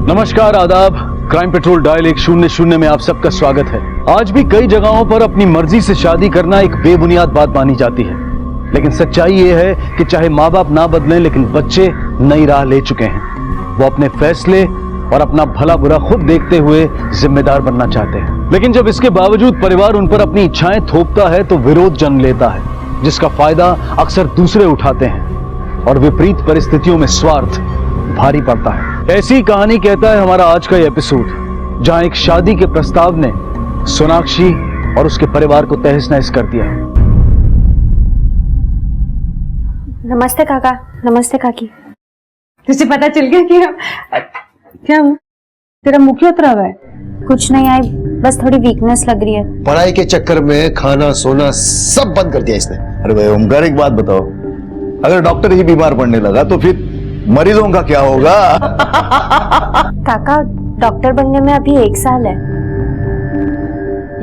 नमस्कार, आदाब। Crime petrol dial 100 में आप सबका स्वागत है। आज भी कई जगहों पर अपनी मर्जी से शादी करना एक बेबुनियाद बात मानी जाती है, लेकिन सच्चाई ये है कि चाहे माँ बाप ना बदलें, लेकिन बच्चे नई राह ले चुके हैं। वो अपने फैसले और अपना भला बुरा खुद देखते हुए जिम्मेदार बनना चाहते हैं, लेकिन जब इसके बावजूद परिवार उन पर अपनी इच्छाएं थोपता है तो विरोध जन्म लेता है, जिसका फायदा अक्सर दूसरे उठाते हैं और विपरीत परिस्थितियों में स्वार्थ भारी पड़ता है। ऐसी कहानी कहता है हमारा आज का ये एपिसोड, जहां एक शादी के प्रस्ताव ने सोनाक्षी और उसके परिवार को तहस नहस कर दिया। नमस्ते काका। नमस्ते काकी। तुझे पता चल गया कि क्या हुआ? तेरा मुंह क्यों उतरा हुआ है? कुछ नहीं आई, बस थोड़ी वीकनेस लग रही है। पढ़ाई के चक्कर में खाना सोना सब बंद कर दिया इसने। अरे भाई ओमकार, एक बात बताओ, अगर डॉक्टर ही बीमार पड़ने लगा तो फिर मरीजों का क्या होगा? काका, डॉक्टर बनने में अभी 1 साल है।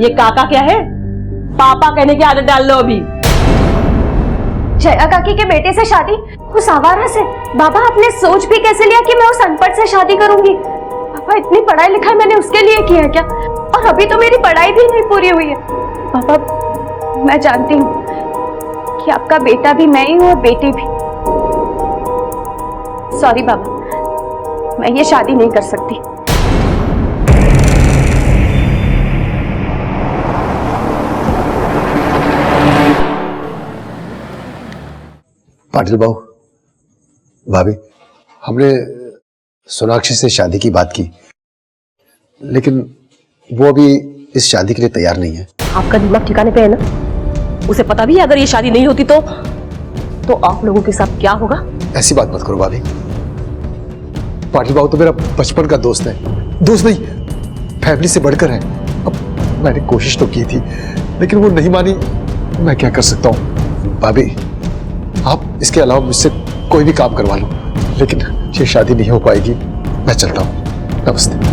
ये काका क्या है? पापा कहने की आदत डाल लो अभी। जया काकी के बेटे से शादी उस आवारा से? बाबा, आपने सोच भी कैसे लिया कि मैं उस अनपढ़ से शादी करूंगी? पापा, इतनी पढ़ाई लिखाई मैंने उसके लिए की है क्या? और अभी तो मेरी पढ़ाई भी नहीं पूरी हुई है। पापा, मैं जानती हूँ कि आपका बेटा भी मैं ही हूँ और बेटी भी। सॉरी बाबा, मैं ये शादी नहीं कर सकती। पाटिल बाबू, भाभी, हमने सोनाक्षी से शादी की बात की, लेकिन वो अभी इस शादी के लिए तैयार नहीं है। आपका दिमाग ठिकाने पे है ना? उसे पता भी है अगर ये शादी नहीं होती तो आप लोगों के साथ क्या होगा? ऐसी बात मत करो भाभी। पाटिल बाबू तो मेरा बचपन का दोस्त है, दोस्त नहीं फैमिली से बढ़कर है। अब मैंने कोशिश तो की थी, लेकिन वो नहीं मानी। मैं क्या कर सकता हूँ भाभी? आप इसके अलावा मुझसे कोई भी काम करवा लो, लेकिन ये शादी नहीं हो पाएगी। मैं चलता हूँ, नमस्ते।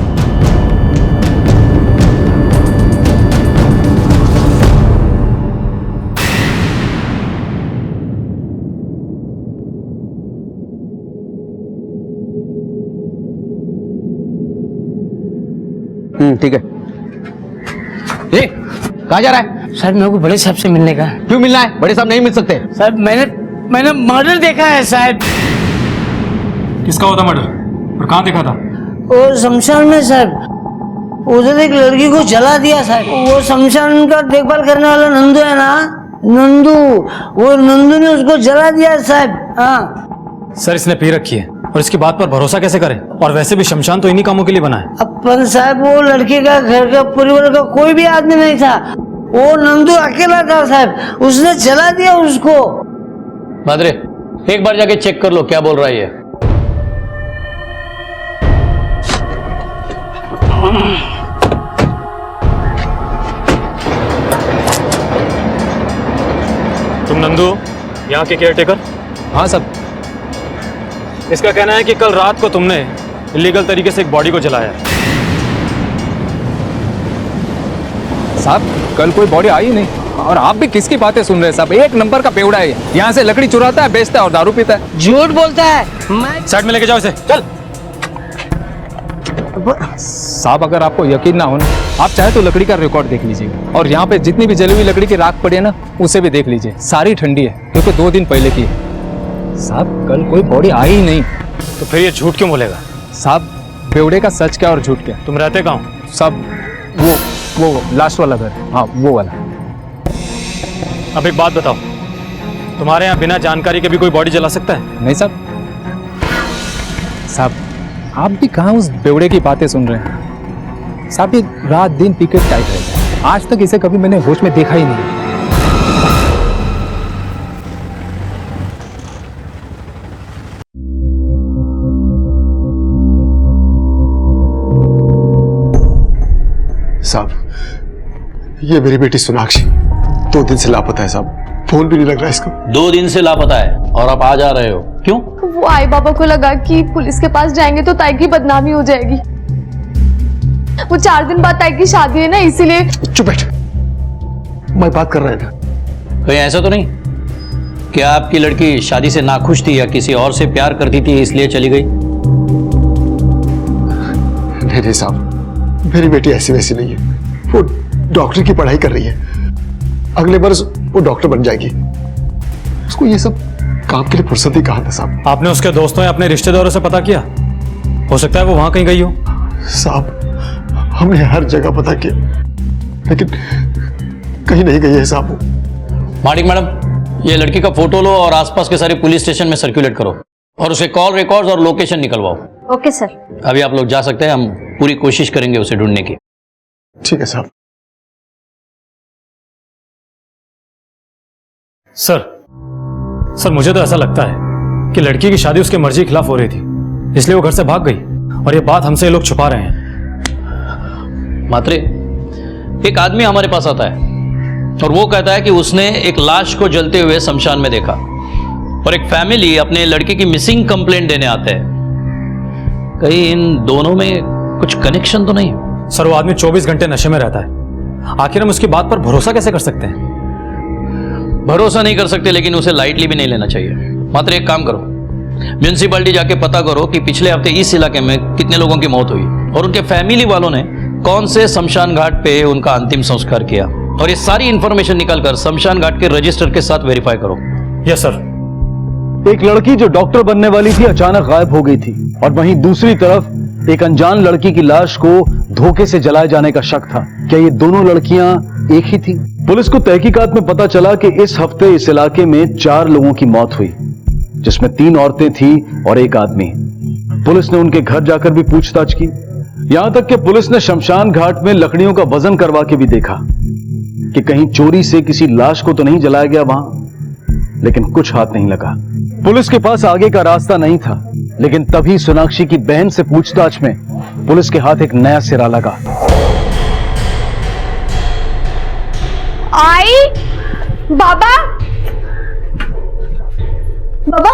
ठीक है। कहाँ जा रहा है? सर, मेरे को बड़े साहब से मिलने का। क्यों मिलना है? बड़े साहब नहीं मिल सकते। सर, मैंने मर्डर देखा है साहब। किसका होता मर्डर? और कहाँ देखा था? वो शमशान में सर, उधर एक लड़की को जला दिया सर। वो शमशान का देखभाल करने वाला नंदू है ना, नंदू, वो नंदू ने उसको जला दिया साहब। हाँ सर, इसने पी रखी है और इसकी बात पर भरोसा कैसे करें? और वैसे भी शमशान तो इन्हीं कामों के लिए बना है। अपन साहब, वो लड़के का घर का परिवार का कोई भी आदमी नहीं था, वो नंदू अकेला था साहब। उसने जला दिया उसको। मादरे, एक बार जाके चेक कर लो क्या बोल रहा है ये। तुम नंदू, यहाँ के केयरटेकर? हाँ सब। इसका कहना है कि कल रात को तुमने इलीगल तरीके से एक बॉडी को जलाया। साहब, कल कोई बॉडी आई नहीं, और आप भी किसकी बातें सुन रहे हैं साहब? एक नंबर का बेवड़ा है, यहाँ से लकड़ी चुराता है, बेचता है और दारू पीता है। झूठ बोलता है। मैं साइड में लेके जाओ इसे, चल। साहब, अगर आपको यकीन ना हो ना, आप चाहे तो लकड़ी का रिकॉर्ड देख लीजिए, और यहाँ पे जितनी भी जली हुई लकड़ी की राख पड़ी है ना, उसे भी देख लीजिए। सारी ठंडी है, क्योंकि 2 दिन पहले की है। साहब, कल कोई बॉडी आई ही नहीं। तो फिर ये झूठ क्यों बोलेगा? साहब, बेवड़े का सच क्या और झूठ क्या? तुम रहते कहाँ हो? साहब, वो लास्ट वाला घर, हाँ वो वाला। अब एक बात बताओ, तुम्हारे यहाँ बिना जानकारी के भी कोई बॉडी जला सकता है? नहीं साहब। साहब, आप भी कहाँ उस बेवड़े की बातें सुन रहे हैं? साहब, ये रात दिन पी के टाइट रहता है। आज तक इसे कभी मैंने होश में देखा ही नहीं। साहब, ये मेरी बेटी सोनाक्षी 2 दिन से लापता है साहब। फोन भी नहीं लग रहा इसको। 2 दिन से लापता है और आप आ जा रहे हो, क्यों? वो आई बाबा को लगा कि पुलिस के पास जाएंगे तो ताई की बदनामी हो जाएगी। वो 4 दिन बाद ताई की शादी है ना, इसीलिए। चुप बैठ, मैं बात कर रहा था। कहीं ऐसा तो नहीं कि आपकी लड़की शादी से नाखुश थी या किसी और से प्यार करती थी इसलिए चली गई? नहीं नहीं साहब, मेरी बेटी ऐसी वैसी नहीं है। वो डॉक्टर की पढ़ाई कर रही है, अगले बरस वो डॉक्टर बन जाएगी। उसको ये सब काम के लिए फुर्सत ही कहाँ था साहब। आपने उसके दोस्तों या अपने रिश्तेदारों से पता किया? हो सकता है वो वहां कहीं गई हो। साहब हमने हर जगह पता किया, लेकिन कहीं नहीं गई है साहब। माणिक मैडम, ये लड़की का फोटो लो और आसपास के सारे पुलिस स्टेशन में सर्कुलेट करो और उसके कॉल रिकॉर्ड्स और लोकेशन निकलवाओ। Okay sir. अभी आप लोग जा सकते हैं, हम पूरी कोशिश करेंगे उसे ढूंढने की। ठीक है साहब। सर मुझे तो ऐसा लगता है कि लड़की की शादी उसकी मर्जी के खिलाफ हो रही थी, इसलिए वो घर से भाग गई और ये बात हमसे ये लोग छुपा रहे हैं। मात्रे, एक आदमी हमारे पास आता है और वो कहता है कि उसने एक लाश को जलते हुए शमशान में देखा, और एक फैमिली अपने लड़के की मिसिंग कंप्लेंट देने आते हैं। कहीं इन दोनों में कुछ कनेक्शन तो नहीं? सर वो आदमी 24 घंटे नशे में रहता है, आखिर हम उसकी बात पर भरोसा कैसे कर सकते हैं? भरोसा नहीं कर सकते, लेकिन उसे लाइटली भी नहीं लेना चाहिए। मात्र एक काम करो, म्यूनिसिपैलिटी जाके पता करो कि पिछले हफ्ते इस इलाके में कितने लोगों की मौत हुई और उनके फैमिली वालों ने कौन से शमशान घाट पे उनका अंतिम संस्कार किया, और ये सारी इंफॉर्मेशन निकालकर शमशान घाट के रजिस्टर के साथ वेरीफाई करो। Yes sir. एक लड़की जो डॉक्टर बनने वाली थी अचानक गायब हो गई थी, और वहीं दूसरी तरफ एक अनजान लड़की की लाश को धोखे से जलाए जाने का शक था। क्या ये दोनों लड़कियां एक ही थी? पुलिस को तहकीकात में पता चला कि इस हफ्ते इस इलाके में 4 लोगों की मौत हुई, जिसमें 3 औरतें थी और एक आदमी। पुलिस ने उनके घर जाकर भी पूछताछ की, यहां तक कि पुलिस ने शमशान घाट में लकड़ियों का वजन करवा के भी देखा कि कहीं चोरी से किसी लाश को तो नहीं जलाया गया वहां, लेकिन कुछ हाथ नहीं लगा। पुलिस के पास आगे का रास्ता नहीं था, लेकिन तभी सोनाक्षी की बहन से पूछताछ में पुलिस के हाथ एक नया सिरा लगा। आई बाबा, बाबा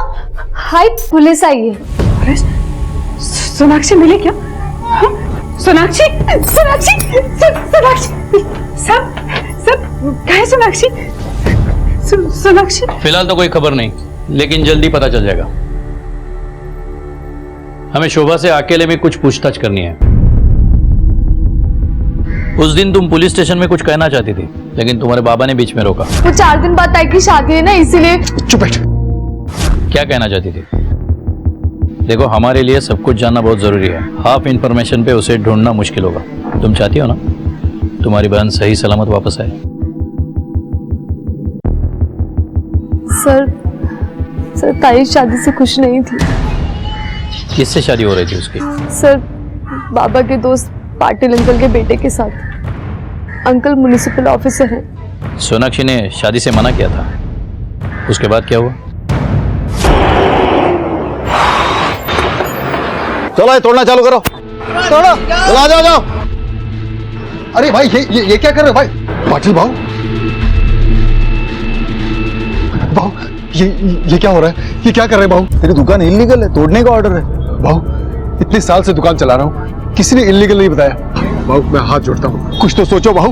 हाय, पुलिस आई है। सोनाक्षी मिली क्या? हाँ? सोनाक्षी सोनाक्षी सोनाक्षी सब कहा है सोनाक्षी? सोनाक्षी फिलहाल तो कोई खबर नहीं, लेकिन जल्दी पता चल जाएगा। हमें शोभा से अकेले में कुछ पूछताछ करनी है। उस दिन तुम पुलिस स्टेशन में कुछ कहना चाहती थी, लेकिन तुम्हारे बाबा ने बीच में रोका। वो 4 दिन बाद ताई की शादी है ना, इसीलिए। चुप बैठ। क्या कहना चाहती थी? देखो, हमारे लिए सब कुछ जानना बहुत जरूरी है। हाफ इंफॉर्मेशन पे उसे ढूंढना मुश्किल होगा। तुम चाहती हो ना तुम्हारी बहन सही सलामत वापस आए? सर ताई शादी से खुश नहीं थी। किससे शादी हो रही थी उसकी? सर बाबा के दोस्त पाटिल अंकल के बेटे के साथ। अंकल म्युनिसिपल ऑफिसर हैं। सोनाक्षी ने शादी से मना किया था, उसके बाद क्या हुआ? चलो ये तोड़ना चालू करो, तोड़ो, चलो आ जाओ। अरे भाई ये क्या कर रहे हो भाई? पाटिल भाऊ, भाऊ ये क्या हो रहा है? ये क्या कर रहे हैं भाऊ? तेरी दुकान इल्लीगल है, तोड़ने का ऑर्डर है। भाऊ इतने साल से दुकान चला रहा हूँ, किसी ने इल्लीगल नहीं बताया। भाऊ मैं हाथ जोड़ता हूँ, कुछ तो सोचो भाऊ।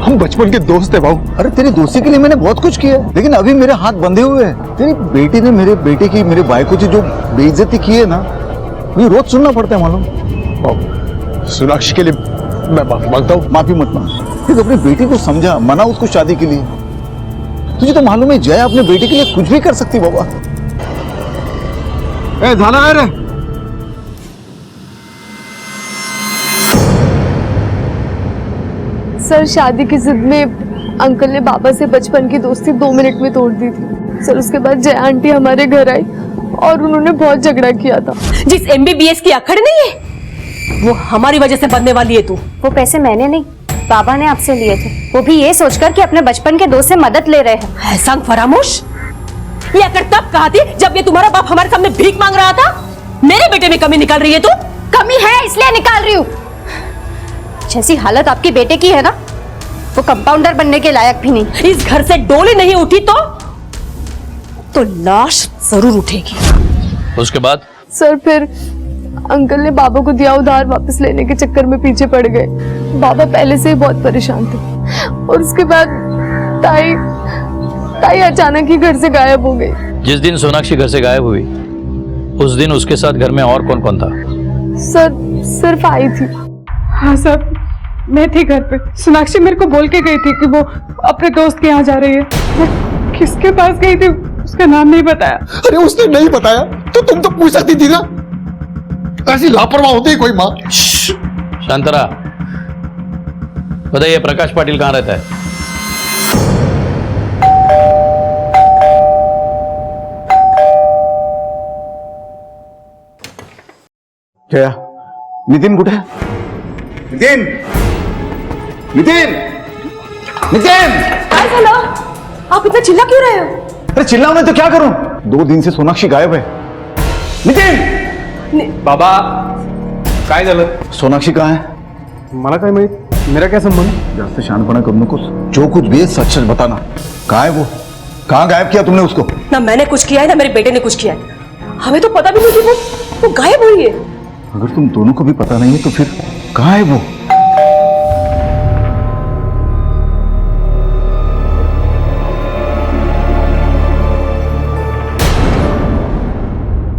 हम बचपन के दोस्त हैं भाऊ। अरे तेरी दोस्ती के लिए मैंने बहुत कुछ किया है, लेकिन अभी मेरे हाथ बंधे हुए हैं। तेरी बेटी ने मेरे बेटे की, मेरे भाई को जो बेइज्जती की है ना, ये रोज सुनना पड़ता है मालूम। भाऊ सोनाक्षी के लिए मैं माफी मांगता हूँ। माफी मत मांग, फिर अपनी बेटी को समझा, मना उसको शादी के लिए। तुझे तो मालूम है जया अपने बेटे के लिए कुछ भी कर सकती बाबा। ए धाना है रे। सर शादी की जिद में अंकल ने बाबा से बचपन की दोस्ती 2 मिनट में तोड़ दी थी। सर उसके बाद जया आंटी हमारे घर आई और उन्होंने बहुत झगड़ा किया था। जिस MBBS की अखड़ नहीं है, वो हमारी वजह से बनने वाली है। तू वो पैसे मैंने नहीं, बाबा ने आपसे लिए थे, वो भी ये सोचकर कि अपने बचपन के दोस्त से मदद ले रहे हैं। ऐसा फरामोश, ये अकड़ तब कहा थी जब ये तुम्हारा बाप हमारे सामने भीख मांग रहा था। मेरे बेटे में कमी निकाल रही है तू। कमी है इसलिए निकाल रही हूँ। जैसी हालत आपके बेटे की है ना, वो कंपाउंडर बनने के लायक भी नहीं। इस घर से डोली नहीं उठी तो लाश जरूर उठेगी। उसके बाद? सर फिर अंकल ने बाबा को दिया उधार वापस लेने के चक्कर में पीछे पड़ गए। बाबा पहले से ही बहुत परेशान थे, और उसके बाद ताई अचानक ही घर से गायब हो गई। जिस दिन सोनाक्षी घर से गायब हुई, उस दिन उसके साथ घर में और कौन कौन था? सर सिर्फ आई थी। हाँ सर, मैं थी घर पे। सोनाक्षी मेरे को बोल के गई थी कि वो अपने दोस्त के यहाँ जा रही है। मैं किसके पास गई थी उसका नाम नहीं बताया। अरे उसने नहीं बताया तो तुम तो पूछ सकती थी ना। ऐसी लापरवाह होती है कोई माँ? शांतरा, बताइए प्रकाश पाटिल कहाँ रहता है? जया, नितिन कुठे? नितिन, नितिन, नितिन! काय झालं? आप इतना चिल्ला क्यों रहे हो? अरे चिल्लाऊं नहीं तो क्या करूं? 2 दिन से सोनाक्षी गायब है। नितिन! बाबा काय झालं? सोनाक्षी कहाँ है? मला काय माहित, मेरा क्या संबंध? जास्त शहाणपणा करू नकोस, जो कुछ भी है सच सच बताना। कहाँ है वो? कहाँ गायब किया तुमने उसको? ना मैंने कुछ किया है ना मेरे बेटे ने कुछ किया है। हमें तो पता भी नहीं कि वो गायब हुई है। अगर तुम दोनों को भी पता नहीं है तो फिर कहाँ है वो?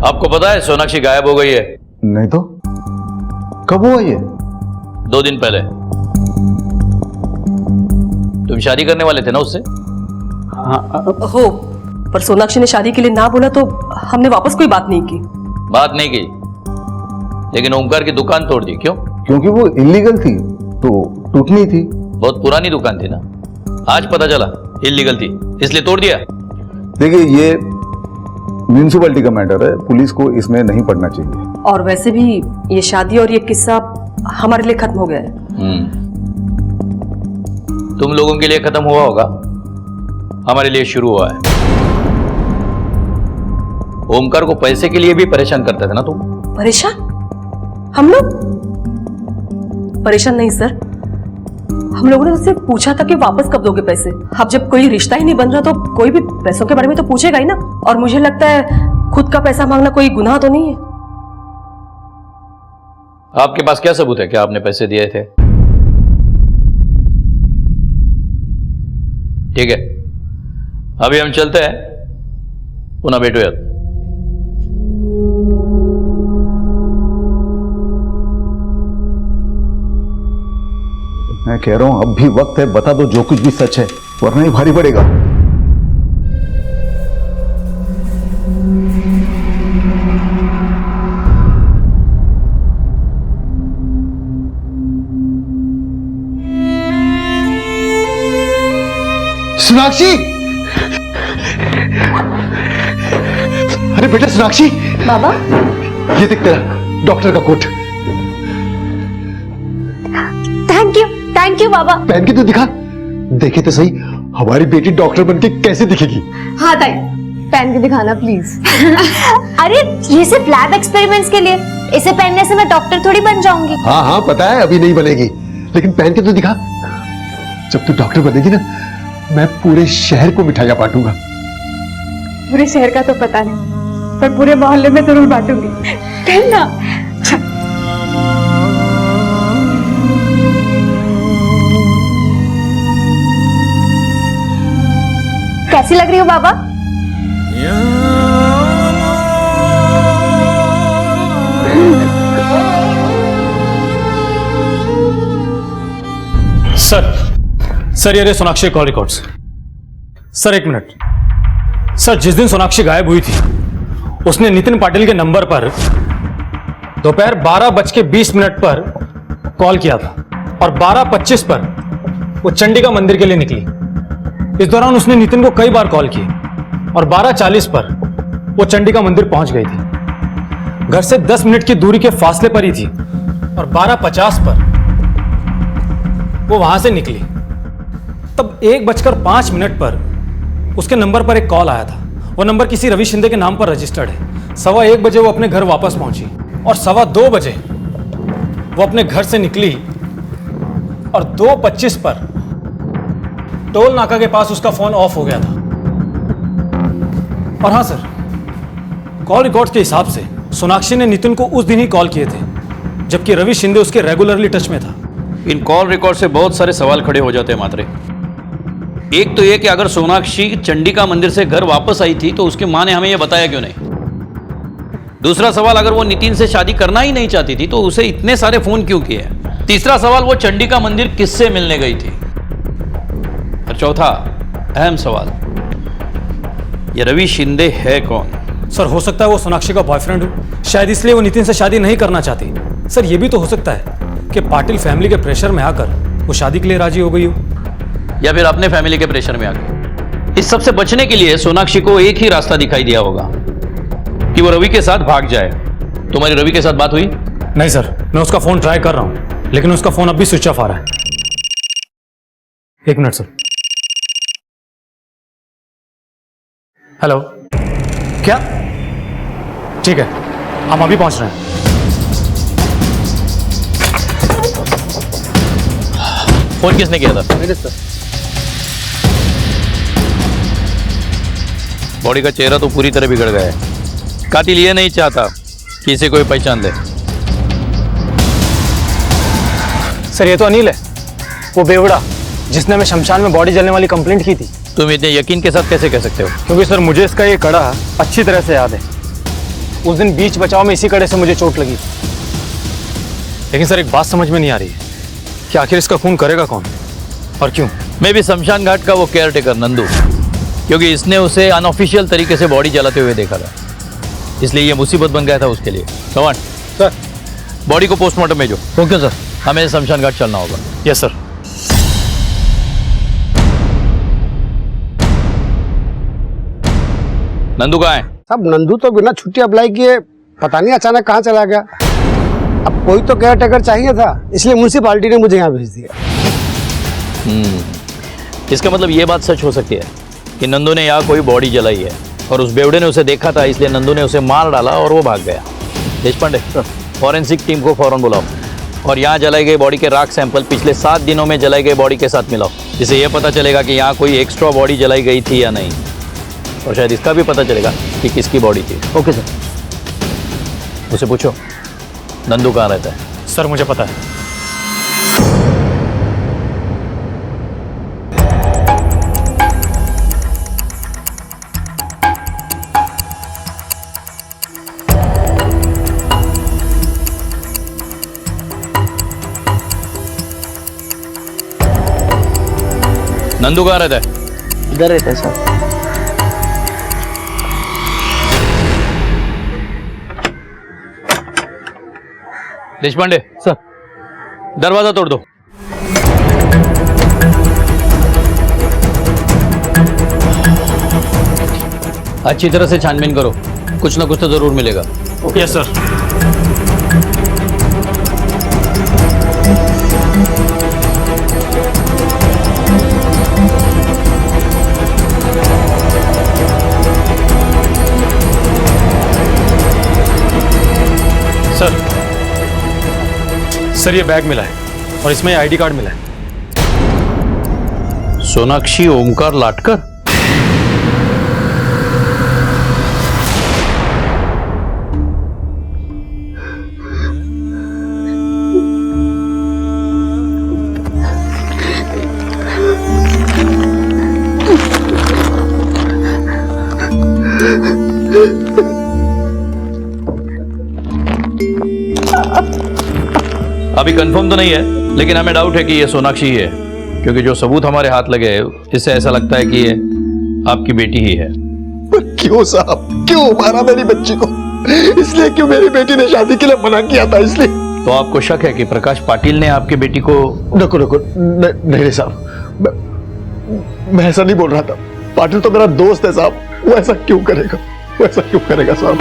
आपको पता है सोनाक्षी गायब हो गई है? नहीं तो कब हुआ ये? 2 दिन पहले। तुम शादी करने वाले थे ना उससे? हो, पर सोनाक्षी ने शादी के लिए ना बोला तो हमने वापस कोई बात नहीं की। बात नहीं की, लेकिन ओमकार की दुकान तोड़ दी। क्यों? क्योंकि वो इलीगल थी तो टूटनी थी। बहुत पुरानी दुकान थी ना, आज पता चला इलीगल थी, इसलिए तोड़ दिया। देखिए, ये म्यूनिसिपैलिटी का मैटर है, पुलिस को इसमें नहीं पड़ना चाहिए। और वैसे भी ये शादी और ये किस्सा हमारे लिए खत्म हो गया है। तुम लोगों के लिए खत्म हुआ होगा, हमारे लिए शुरू हुआ है। ओमकार को पैसे के लिए भी परेशान करते थे ना तुम? परेशान? हम लोग परेशान नहीं सर, हम लोगों ने उससे पूछा था कि वापस कब दोगे पैसे। अब जब कोई रिश्ता ही नहीं बन रहा तो कोई भी पैसों के बारे में तो पूछेगा ही ना। और मुझे लगता है खुद का पैसा मांगना कोई गुनाह तो नहीं है। आपके पास क्या सबूत है कि आपने पैसे दिए थे? ठीक है, अभी हम चलते हैं, पुनः भेटूयात। मैं कह रहा हूं अब भी वक्त है, बता दो जो कुछ भी सच है, वरना ही भारी पड़ेगा। सोनाक्षी! अरे बेटा सोनाक्षी! बाबा, ये देख तेरा डॉक्टर का कोट। थैंक यू बाबा। पहन के तो दिखा, देखे तो सही हमारी बेटी डॉक्टर बनके कैसे दिखेगी। हाँ ताई, पहन के दिखाना प्लीज। अरे ये सिर्फ लैब एक्सपेरिमेंट्स के लिए, इसे पहनने से मैं डॉक्टर थोड़ी बन जाऊंगी। हाँ हाँ पता है अभी नहीं बनेगी, लेकिन पहन के तो दिखा। जब तू डॉक्टर बनेगी ना, मैं पूरे शहर को मिठाइयां बांटूंगा। पूरे शहर का तो पता नहीं, पर पूरे मोहल्ले में जरूर बांटूंगी। पहनना। कैसी लग रही हो बाबा? सर ये रहे Sonakshi call records. Sir 1 minute. Sir जिस दिन सोनाक्षी गायब हुई थी उसने नितिन पाटिल के नंबर पर दोपहर 12:20 पर कॉल किया था और 12:25 पर वो चंडिका मंदिर के लिए निकली। इस दौरान उसने नितिन को कई बार कॉल की और 12:40 पर वो चंडिका मंदिर पहुंच गई थी। घर से 10 मिनट की दूरी के फासले पर ही थी और 12:50 पर वो वहां से निकली। तब 1:05 पर उसके नंबर पर एक कॉल आया था। वो नंबर किसी रवि शिंदे के नाम पर रजिस्टर्ड है। 1:15 बजे वो अपने घर वापस पहुंची और 2:15 बजे वो अपने घर से निकली और 2:25 पर टोल नाका के पास उसका फोन ऑफ हो गया था। और हाँ सर, कॉल रिकॉर्ड्स के हिसाब से सोनाक्षी ने नितिन को उस दिन ही कॉल किए थे जबकि रवि शिंदे उसके रेगुलरली टच में था। इन कॉल रिकॉर्ड से बहुत सारे सवाल खड़े हो जाते हैं मात्रे। एक तो ये कि अगर सोनाक्षी चंडिका मंदिर से घर वापस आई थी तो उसकी मां ने हमें यह बताया क्यों नहीं? दूसरा सवाल, अगर वो नितिन से शादी करना ही नहीं चाहती थी तो उसे इतने सारे फोन क्यों किए? तीसरा सवाल, वो चंडिका मंदिर किससे मिलने गई थी? और चौथा अहम सवाल, ये रवि शिंदे है कौन? सर हो सकता है वो सोनाक्षी का बॉयफ्रेंड हो, शायद इसलिए वो नितिन से शादी नहीं करना चाहती। सर ये भी तो हो सकता है कि पाटिल फैमिली के प्रेशर में आकर वो शादी के लिए राजी हो गई हो, या फिर अपने फैमिली के प्रेशर में आकर। इस सब से बचने के लिए सोनाक्षी को एक ही रास्ता दिखाई दिया होगा कि वो रवि के साथ भाग जाए। तुम्हारी रवि के साथ बात हुई? नहीं सर, मैं उसका फोन ट्राई कर रहा हूं लेकिन उसका फोन अब भी स्विच ऑफ आ रहा है। एक मिनट सर। हेलो, क्या? ठीक है, हम अभी पहुंच रहे हैं। फोन किसने किया था? मैंने सर। बॉडी का चेहरा तो पूरी तरह बिगड़ गया है। कातिल ये नहीं चाहता कि इसे कोई पहचान ले। सर ये तो अनिल है, वो बेवड़ा जिसने हमें शमशान में बॉडी जलने वाली कंप्लेंट की थी। तुम इतने यकीन के साथ कैसे कह सकते हो? क्योंकि सर मुझे इसका ये कड़ा अच्छी तरह से याद है। उस दिन बीच बचाव में इसी कड़े से मुझे चोट लगी। लेकिन सर एक बात समझ में नहीं आ रही है कि आखिर इसका खून करेगा कौन और क्यों? मैं भी शमशान घाट का वो केयर टेकर नंदू, क्योंकि इसने उसे अनऑफिशियल तरीके से बॉडी जलाते हुए देखा था, इसलिए ये मुसीबत बन गया था उसके लिए। कमान सर, बॉडी को पोस्टमार्टम भेजो। Okay sir. हमें शमशान घाट चलना होगा। Yes sir. नंदू कहाँ है? साहब नंदू तो बिना छुट्टी अप्लाई किए पता नहीं अचानक कहाँ चला गया। अब कोई तो केयर टेकर चाहिए था, इसलिए म्यूनसिपालिटी ने मुझे यहाँ भेज दिया। इसका मतलब ये बात सच हो सकती है कि नंदू ने यहाँ कोई बॉडी जलाई है और उस बेवड़े ने उसे देखा था, इसलिए नंदू ने उसे मार डाला और वो भाग गया। देशपांडे, फॉरेंसिक टीम को फौरन बुलाओ और यहाँ जलाई गई बॉडी के राख सैंपल पिछले 7 दिनों में जलाई गई बॉडी के साथ मिलाओ, जिससे यह पता चलेगा कि यहाँ कोई एक्स्ट्रा बॉडी जलाई गई थी या नहीं, और शायद इसका भी पता चलेगा कि किसकी बॉडी थी। Okay sir. उसे पूछो नंदू कहाँ रहता है। सर मुझे पता है। नंदू कहाँ रहता है? इधर रहता है सर। देशपांडे सर, दरवाजा तोड़ दो। अच्छी तरह से छानबीन करो, कुछ ना कुछ तो जरूर मिलेगा। Yes sir. सर ये बैग मिला है और इसमें आईडी कार्ड मिला है। सोनाक्षी ओमकार लाटकर? अभी कंफर्म तो नहीं है, लेकिन हमें डाउट है कि ये सोनाक्षी ही है, क्योंकि जो सबूत हमारे हाथ लगे इससे ऐसा लगता है कि ये आपकी बेटी ही है। क्यों साहब, क्यों मारा मेरी बच्ची को? इसलिए क्यों मेरी बेटी ने शादी के लिए मना किया था, इसलिए। तो आपको शक है कि प्रकाश पाटिल ने आपकी बेटी को? रुको रुको, नहीं साहब, मैं ऐसा नहीं बोल रहा था। पाटिल तो मेरा दोस्त है साहब, वो ऐसा क्यों करेगा, वो ऐसा क्यों करेगा साहब?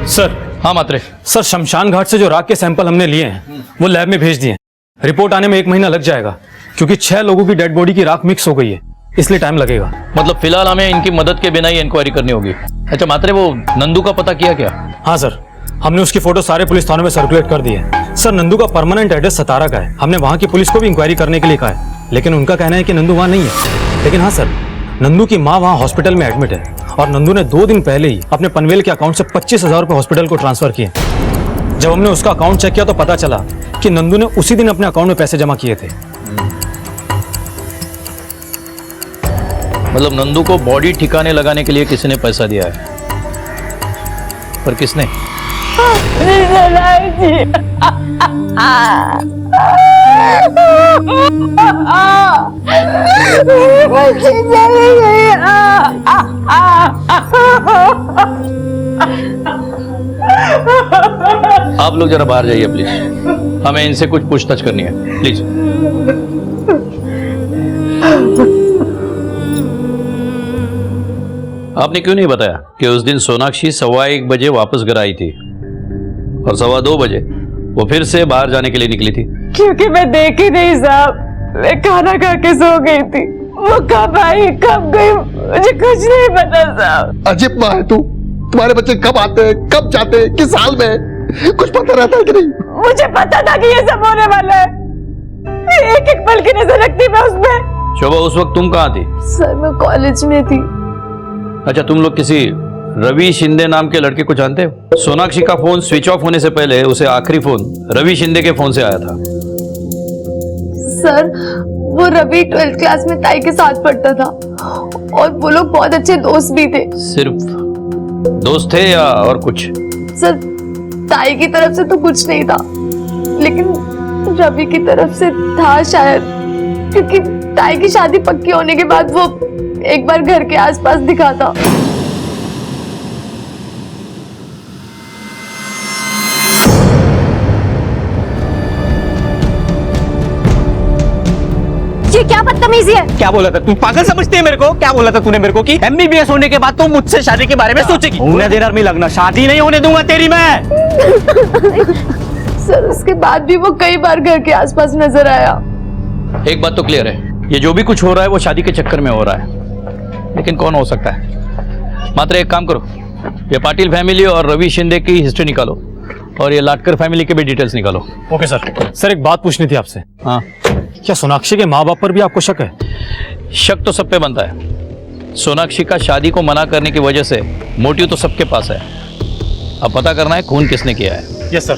सर। हाँ मात्रे। सर शमशान घाट से जो राख के सैंपल हमने लिए हैं वो लैब में भेज दिए। रिपोर्ट आने में 1 महीना लग जाएगा, क्योंकि 6 लोगों की डेड बॉडी की राख मिक्स हो गई है, इसलिए टाइम लगेगा। मतलब फिलहाल हमें इनकी मदद के बिना ही इंक्वायरी करनी होगी। अच्छा मात्रे, वो नंदू का पता किया क्या? हाँ सर, हमने उसकी फोटो सारे पुलिस थानों में सर्कुलेट कर दी है। सर नंदू का परमानेंट एड्रेस सतारा का है। हमने वहाँ की पुलिस को भी इंक्वायरी करने के लिए कहा है, लेकिन उनका कहना है कि नंदू वहाँ नहीं है। लेकिन हाँ सर, नंदू की माँ वहाँ हॉस्पिटल में एडमिट है और नंदू ने 2 दिन पहले ही अपने पनवेल के अकाउंट से 25,000 रुपये हॉस्पिटल को ट्रांसफर किए। जब हमने उसका अकाउंट चेक किया तो पता चला कि नंदू ने उसी दिन अपने अकाउंट में पैसे जमा किए थे। मतलब नंदू को बॉडी ठिकाने लगाने के लिए किसी ने पैसा दिया है, पर किसने? आप लोग जरा बाहर जाइए प्लीज, हमें इनसे कुछ पूछताछ करनी है, प्लीज। आपने क्यों नहीं बताया कि उस दिन सोनाक्षी 1:15 बजे वापस घर आई थी और 2:15 बजे वो फिर से बाहर जाने के लिए निकली थी? क्योंकि मैं देखी नहीं साहब, मैं खाना खा के सो गई थी। वो कब आई कब गई मुझे कुछ नहीं पता साहब। अजीब माँ है तू, तुम्हारे बच्चे कब आते हैं कब जाते हैं किस हाल में कुछ पता रहता है कि नहीं? मुझे पता था कि ये सब होने वाला है, एक एक पल की नजर रखती मैं उसमें। शोभा, उस वक्त तुम कहाँ थी? सर मैं कॉलेज में थी। अच्छा, तुम लोग किसी रवि शिंदे नाम के लड़के को जानते हो? सोनाक्षी का फोन स्विच ऑफ होने से पहले उसे आखिरी फोन रवि शिंदे के फोन से आया था। सर वो रवि 12th क्लास में ताई के साथ पढ़ता था और वो लोग बहुत अच्छे दोस्त भी थे। सिर्फ दोस्त थे या और कुछ? सर ताई की तरफ से तो कुछ नहीं था, लेकिन रवि की तरफ से था शायद, क्योंकि ताई की शादी पक्की होने के बाद वो एक बार घर के आसपास दिखा था। ये क्या बदतमीजी है? क्या बोला था? तुम पागल समझती है मेरे को? क्या बोला था तूने मेरे को कि MBBS होने के बाद तुम मुझसे शादी के बारे में सोचेगी? होने देना नहीं लगना, शादी नहीं होने दूंगा तेरी मैं। सर उसके बाद भी वो कई बार घर के आसपास नजर आया। एक बात तो क्लियर है, ये जो भी कुछ हो रहा है वो शादी के चक्कर में हो रहा है, लेकिन कौन हो सकता है? मात्र एक काम करो, ये पाटिल फैमिली और रवि शिंदे की हिस्ट्री निकालो और ये लाटकर फैमिली के भी डिटेल्स निकालो। Okay sir. सर एक बात पूछनी थी आपसे। हाँ, क्या सोनाक्षी के माँ बाप पर भी आपको शक है? शक तो सब पे बनता है। सोनाक्षी का शादी को मना करने की वजह से मोटिव तो सबके पास है, अब पता करना है खून किसने किया है। Yes sir.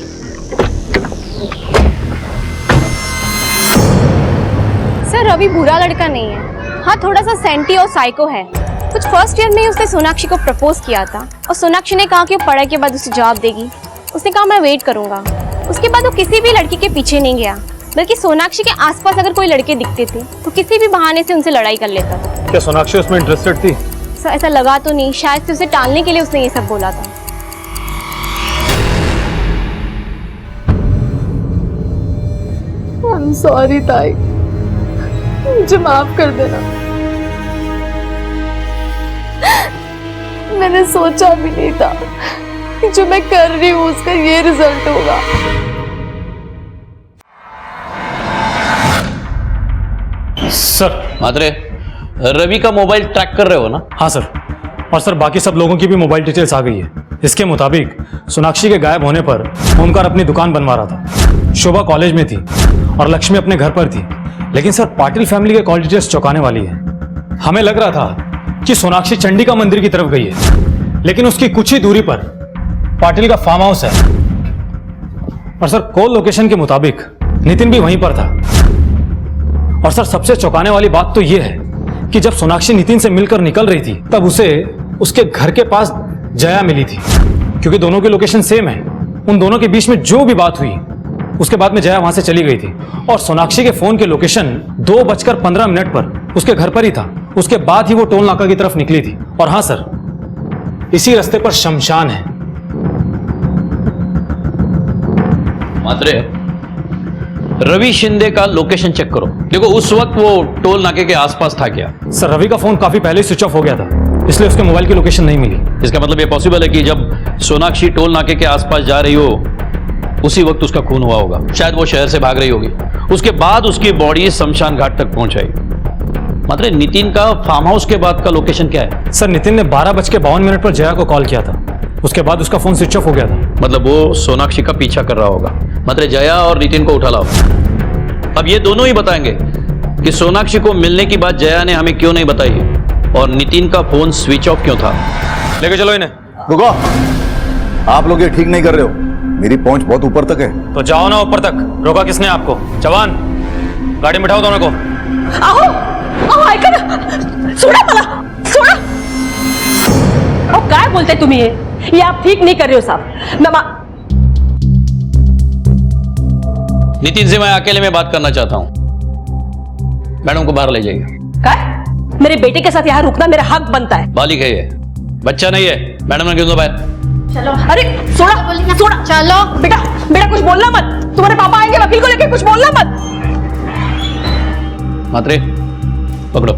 सर रवि बुरा लड़का नहीं है, हाँ थोड़ा सा सेंटी और साइको है। कुछ फर्स्ट ईयर में ही उसने सोनाक्षी को प्रपोज किया था और सोनाक्षी ने कहा कि वो पढ़ाई के बाद उसे जवाब देगी। उसने कहा मैं वेट करूंगा। उसके बाद वो किसी भी लड़की के पीछे नहीं गया, बल्कि सोनाक्षी के आसपास अगर कोई लड़के दिखते थे तो किसी भी बहाने से उनसे लड़ाई कर लेता था। क्या सोनाक्षी उसमें इंटरेस्टेड थी? सर ऐसा लगा तो नहीं, शायद से उसे टालने के लिए उसने ये सब बोला था। I'm sorry ताई, मुझे माफ कर देना। मैंने सोचा भी नहीं था कि जो मैं कर रही हूँ उसका ये रिजल्ट होगा। सर। मात्रे, रवि का मोबाइल ट्रैक कर रहे हो ना? हाँ सर, और सर बाकी सब लोगों की भी मोबाइल डिटेल्स आ गई है। इसके मुताबिक सोनाक्षी के गायब होने पर ओमकार अपनी दुकान बनवा रहा था, शोभा कॉलेज में थी और लक्ष्मी अपने घर पर थी। लेकिन सर पाटिल फैमिली के कॉल डिटेल्स चौंकाने वाली है। हमें लग रहा था कि सोनाक्षी चंडिका मंदिर की तरफ गई है, लेकिन उसकी कुछ ही दूरी पर पाटिल का फार्म हाउस है। और सर कॉल लोकेशन के मुताबिक नितिन भी वहीं पर था। और सर सबसे चौंकाने वाली बात तो यह है कि जब सोनाक्षी नितिन से मिलकर निकल रही थी तब उसे उसके घर के पास जया मिली थी, क्योंकि दोनों की लोकेशन सेम है। उन दोनों के बीच में जो भी बात हुई उसके बाद में जया वहां से चली गई थी और सोनाक्षी के फोन के लोकेशन 2:15 पर उसके घर पर ही था। उसके बाद ही वो टोल नाका की तरफ निकली थी। और हाँ सर, इसी रास्ते पर शमशान है। मात्रे, रवि शिंदे का लोकेशन चेक करो। देखो उस वक्त वो टोल नाके के आसपास था क्या? सर रवि का फोन काफी पहले स्विच ऑफ हो गया था, इसलिए उसके मोबाइल की लोकेशन नहीं मिली। इसका मतलब ये पॉसिबल है कि जब सोनाक्षी टोल नाके के आसपास जा रही हो उसी वक्त उसका खून हुआ होगा। शायद वो शहर से भाग रही होगी, उसके बाद उसकी बॉडी शमशान घाट तक पहुंचाई। मतलब नितिन का फार्म हाउस के बाद का लोकेशन क्या है? सर नितिन ने 12:52 पर जया को कॉल किया था, उसके बाद उसका फोन स्विच ऑफ हो गया था। मतलब वो सोनाक्षी का पीछा कर रहा होगा, मतलब जया और नितिन को उठा लाओ। अब ये दोनों ही बताएंगे कि सोनाक्षी को मिलने की बात जया ने हमें क्यों नहीं बताई और नितिन का फोन स्विच ऑफ क्यों था। लेके चलो इन्हें। रुको, आप लोग ये ठीक नहीं कर रहे हो। मेरी पहुंच बहुत ऊपर तक है। तो जाओ ना ऊपर तक। रोका किसने आपको? जवान, गाड़ी में बिठाओ दोनों को। आओ आओ, आइकर सोडा मला, सोडा। अब काय बोलते तुम्ही ये आप ठीक नहीं कर रहे हो साहब। नितिन से मैं अकेले में बात करना चाहता हूं। मैडम को बाहर ले जाइए। काय? मेरे बेटे के साथ यहाँ रुकना मेरा हक बनता है। बालिक है ये, बच्चा नहीं है। मैडम ने क्यों दो बाहर? चलो। अरे सोडा, सोडा। चलो बेटा, बेटा कुछ बोलना मत, तुम्हारे पापा आएंगे वकील को लेकर, कुछ बोलना मत। मात्रे पकड़ो,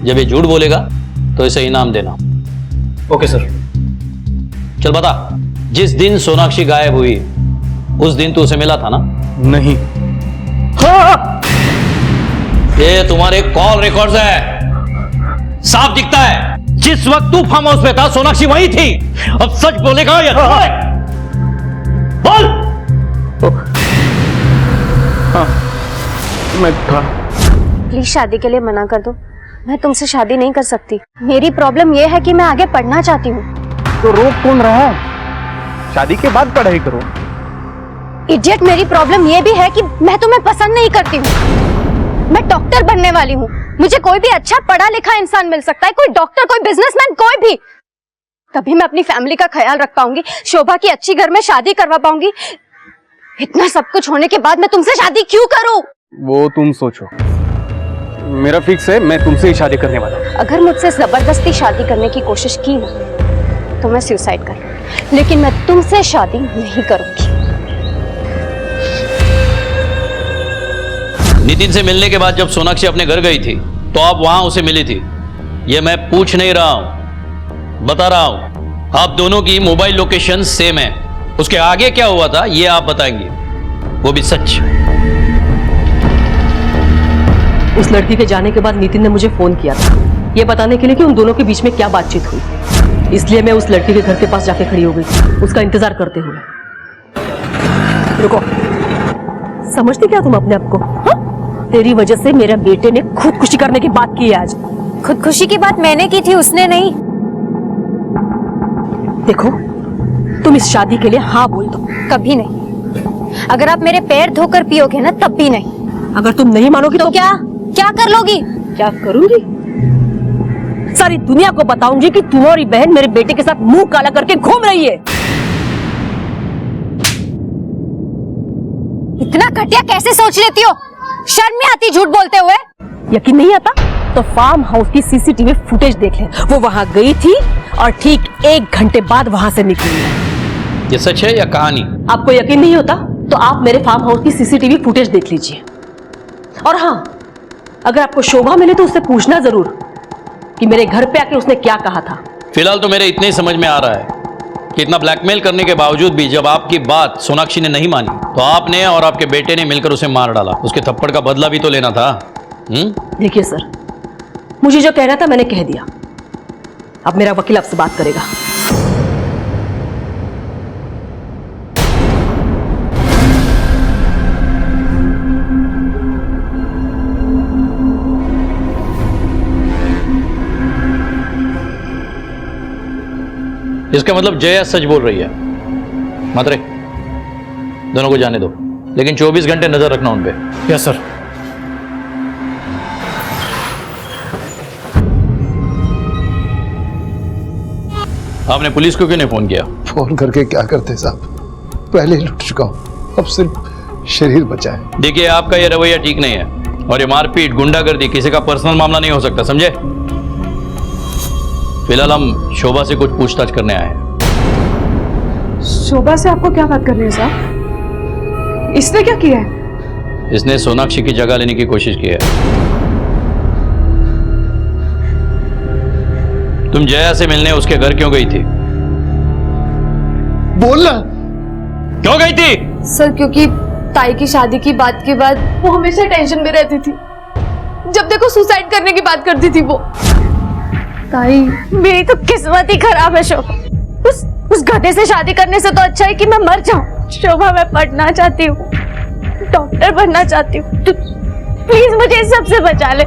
जब ये झूठ बोलेगा तो इसे इनाम देना। Okay sir. चल बता, जिस दिन सोनाक्षी गायब हुई उस दिन तू उसे मिला था ना? नहीं। हाँ। ये तुम्हारे कॉल रिकॉर्ड्स है, साफ दिखता है। जिस वक्त तू फार्म हाउस पे था सोनाक्षी वहीं थी। अब सच बोलेगा या बोल। हाँ, मैं था। प्लीज शादी के लिए मना कर दो, मैं तुमसे शादी नहीं कर सकती। मेरी प्रॉब्लम यह है कि मैं आगे पढ़ना चाहती हूँ। तो रोक कौन रहा है? शादी के बाद पढ़ाई करो। इडियट, मेरी प्रॉब्लम यह भी है कि मैं तुम्हें पसंद नहीं करती हूँ। मैं डॉक्टर बनने वाली हूँ, मुझे कोई भी अच्छा पढ़ा लिखा इंसान मिल सकता है, कोई डॉक्टर, कोई बिजनेसमैन, कोई भी। तभी मैं अपनी फैमिली का ख्याल रख पाऊंगी, शोभा की अच्छी घर में शादी करवा पाऊंगी। इतना सब कुछ होने के बाद मैं तुमसे शादी क्यों करूं? वो तुम सोचो, मेरा फिक्स है, मैं तुमसे ही शादी करने वाला हूं। अगर मुझसे जबरदस्ती शादी करने की कोशिश की ना तो मैं सुसाइड कर लूंगी, लेकिन मैं तुमसे शादी नहीं करूंगी। नितिन से मिलने के बाद जब सोनाक्षी अपने घर गई थी तो आप वहां उसे मिली थी। ये मैं पूछ नहीं रहा हूं, बता रहा हूं। आप दोनों की मोबाइल लोकेशन सेम है। उसके आगे क्या हुआ था ये आप बताएंगे, वो भी सच। उस लड़की के जाने के बाद नितिन ने मुझे फोन किया था, ये बताने के लिए कि उन दोनों के बीच में क्या बातचीत हुई। इसलिए मैं उस लड़की के घर के पास जाके खड़ी हो गई, उसका इंतजार करते हुए। रुको, समझती क्या तुम अपने आप को? हाँ? तेरी वजह से मेरे बेटे ने खुदकुशी करने की बात की है आज। खुदकुशी की बात मैंने की थी, उसने नहीं। देखो, तुम इस शादी के लिए हाँ बोल दो। कभी नहीं। अगर आप मेरे पैर धोकर पियोगे ना तब भी नहीं। अगर तुम नहीं मानोगी तो क्या क्या कर लोगी? क्या करूंगी? सारी दुनिया को बताऊंगी कि तुम्हारी बहन मेरे बेटे के साथ मुंह काला करके घूम रही है। इतना घटिया कैसे सोच लेती हो? शर्म नहीं आती झूठ बोलते हुए? यकीन नहीं आता तो फार्म हाउस की सीसीटीवी फुटेज देख ले। वो वहां गई थी और ठीक 1 घंटे बाद वहां से निकली। ये सच है या कहानी? आपको यकीन नहीं होता तो आप मेरे फार्म हाउस की सीसीटीवी फुटेज देख लीजिए। और हाँ, अगर आपको शोभा मिले तो उससे पूछना जरूर कि मेरे घर पे आके उसने क्या कहा था। फिलहाल तो मेरे इतने ही समझ में आ रहा है कि इतना ब्लैकमेल करने के बावजूद भी जब आपकी बात सोनाक्षी ने नहीं मानी तो आपने और आपके बेटे ने मिलकर उसे मार डाला। उसके थप्पड़ का बदला भी तो लेना था। देखिए सर, मुझे जो कहना था मैंने कह दिया। अब मेरा वकील आपसे बात करेगा। इसका मतलब जया सच बोल रही है। मात्रे, दोनों को जाने दो, लेकिन 24 घंटे नजर रखना उन पे। Yes sir. आपने पुलिस को क्यों नहीं फोन किया? फोन करके क्या करते साहब, पहले ही लुट चुका हूं, अब सिर्फ शरीर बचा है। देखिए, आपका ये रवैया ठीक नहीं है और ये मारपीट, गुंडागर्दी किसी का पर्सनल मामला नहीं हो सकता, समझे? फिलहाल हम शोभा से कुछ पूछताछ करने आए हैं। शोभा से आपको क्या बात करनी है साहब? इसने क्या किया है? इसने सोनाक्षी की जगह लेने की कोशिश की है। तुम जया से मिलने उसके घर क्यों गई थी? बोलना। क्यों गई थी? सर, क्योंकि ताई की शादी की बात के बाद वो हमेशा टेंशन में रहती थी। जब देखो सुसाइड करने की बात करती थी वो। ताई, मेरी तो किस्मत ही खराब है शोभा। उस गधे से शादी करने से तो अच्छा है कि मैं मर जाऊं। शोभा, मैं पढ़ना चाहती हूँ, डॉक्टर बनना चाहती हूँ। प्लीज मुझे इस सबसे बचा ले,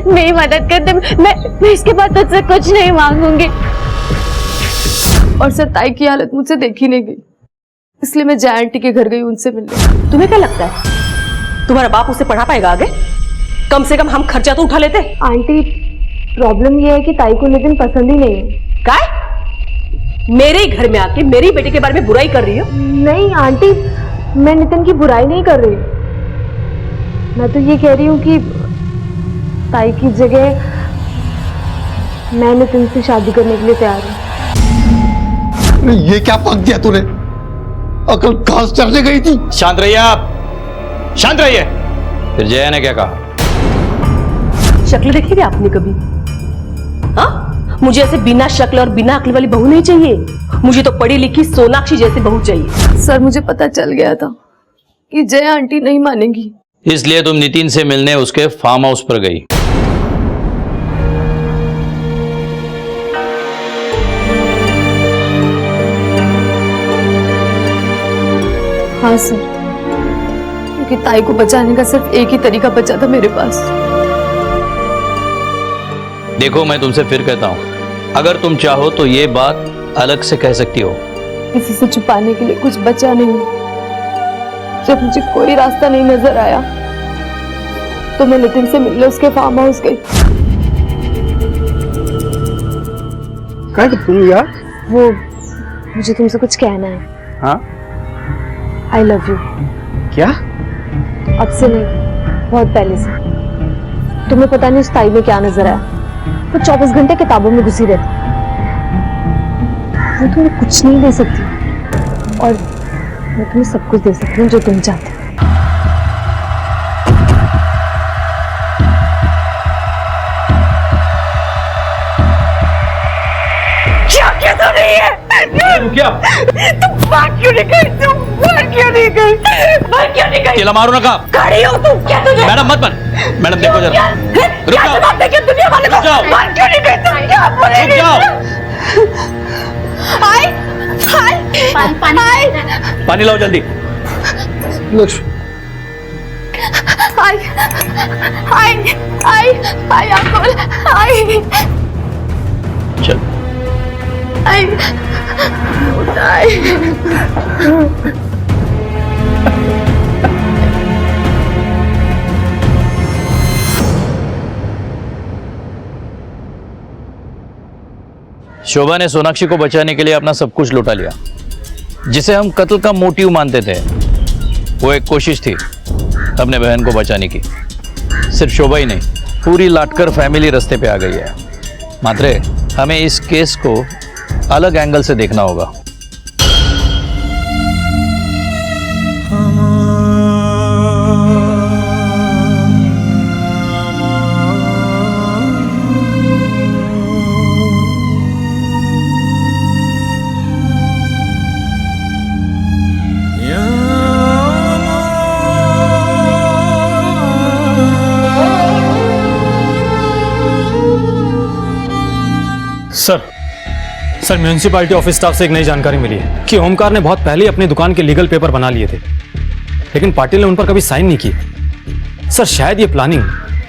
मेरी मदद कर दे। मैं इसके बाद तुझसे कुछ नहीं मांगूंगी। और सर, ताई की हालत मुझसे देखी नहीं गई, इसलिए मैं जया आंटी के घर गई उनसे मिलने। तुम्हें क्या लगता है तुम्हारा बाप उसे पढ़ा पाएगा आगे? कम से कम हम खर्चा तो उठा लेते। आंटी, प्रॉब्लम ये है कि ताई को नितिन पसंद ही नहीं है। काय? मेरे ही घर में आके मेरी बेटे के बारे में बुराई कर रही हो? नहीं आंटी, मैं नितिन की बुराई नहीं कर रही, मैं तो ये कह रही हूँ कि ताई की जगह मैं नितिन से शादी करने के लिए तैयार हूँ। ये क्या पक दिया तूने? अकल घास चढ़ने गई थी। शांत रहिए आप, शांत रहिए। फिर जया ने क्या कहा? शक्ल देखी थी आपने कभी? हाँ, मुझे ऐसे बिना शक्ल और बिना अक्ल वाली बहू नहीं चाहिए, मुझे तो पढ़ी लिखी सोनाक्षी जैसी बहू चाहिए। सर मुझे पता चल गया था कि जया आंटी नहीं मानेगी, इसलिए तुम नितिन से मिलने उसके फार्म हाउस पर गई। हाँ सर, क्योंकि ताई को बचाने का सिर्फ एक ही तरीका बचा था मेरे पास। देखो मैं तुमसे फिर कहता हूं, अगर तुम चाहो तो ये बात अलग से कह सकती हो। किसी से छुपाने के लिए कुछ बचा नहीं। जब मुझे कोई रास्ता नहीं नजर आया तो मैं नितिन से मिलने उसके फार्म हाउस गई। क्या तुम यार? वो मुझे तुमसे कुछ कहना है। हाँ? I love you. क्या? अब से नहीं, बहुत पहले से। तुम्हें पता नहीं उस ताई में क्या नजर आया, वो 24 घंटे किताबों में घुसी रहती, वो तुम्हें कुछ नहीं दे सकती और मैं तुम्हें सब कुछ दे सकती हूँ जो तुम चाहते हो। क्या तो नहीं है? क्या? तुम बात क्यों नहीं गई? तुम बात क्यों नहीं गई? बात क्यों नहीं गई? केला मारो ना कहा? खड़ी हो तुम, क्या तुझे? मैडम मत बन, मैडम देखो जरा, रुक जाओ, जवाब देके दुनिया वाले को बात क्यों नहीं गई? तुम क्या बोलेगी? रुक जाओ। हाय हाय पानी पानी लाओ जल्दी। लक्ष्मी, हाय हाय हाय हाय अंकुल, हाय चल। हाय हाय। शोभा ने सोनाक्षी को बचाने के लिए अपना सब कुछ लुटा लिया, जिसे हम कत्ल का मोटिव मानते थे। वो एक कोशिश थी अपने बहन को बचाने की। सिर्फ शोभा ही नहीं, पूरी लाटकर फैमिली रास्ते पे आ गई है। मात्रे, हमें इस केस को अलग एंगल से देखना होगा। सर म्यूनिसिपैलिटी ऑफिस स्टाफ से एक नई जानकारी मिली है कि ओमकार ने बहुत पहले ही अपनी दुकान के लीगल पेपर बना लिए थे, लेकिन पाटिल ने उन पर कभी साइन नहीं किए। सर शायद ये प्लानिंग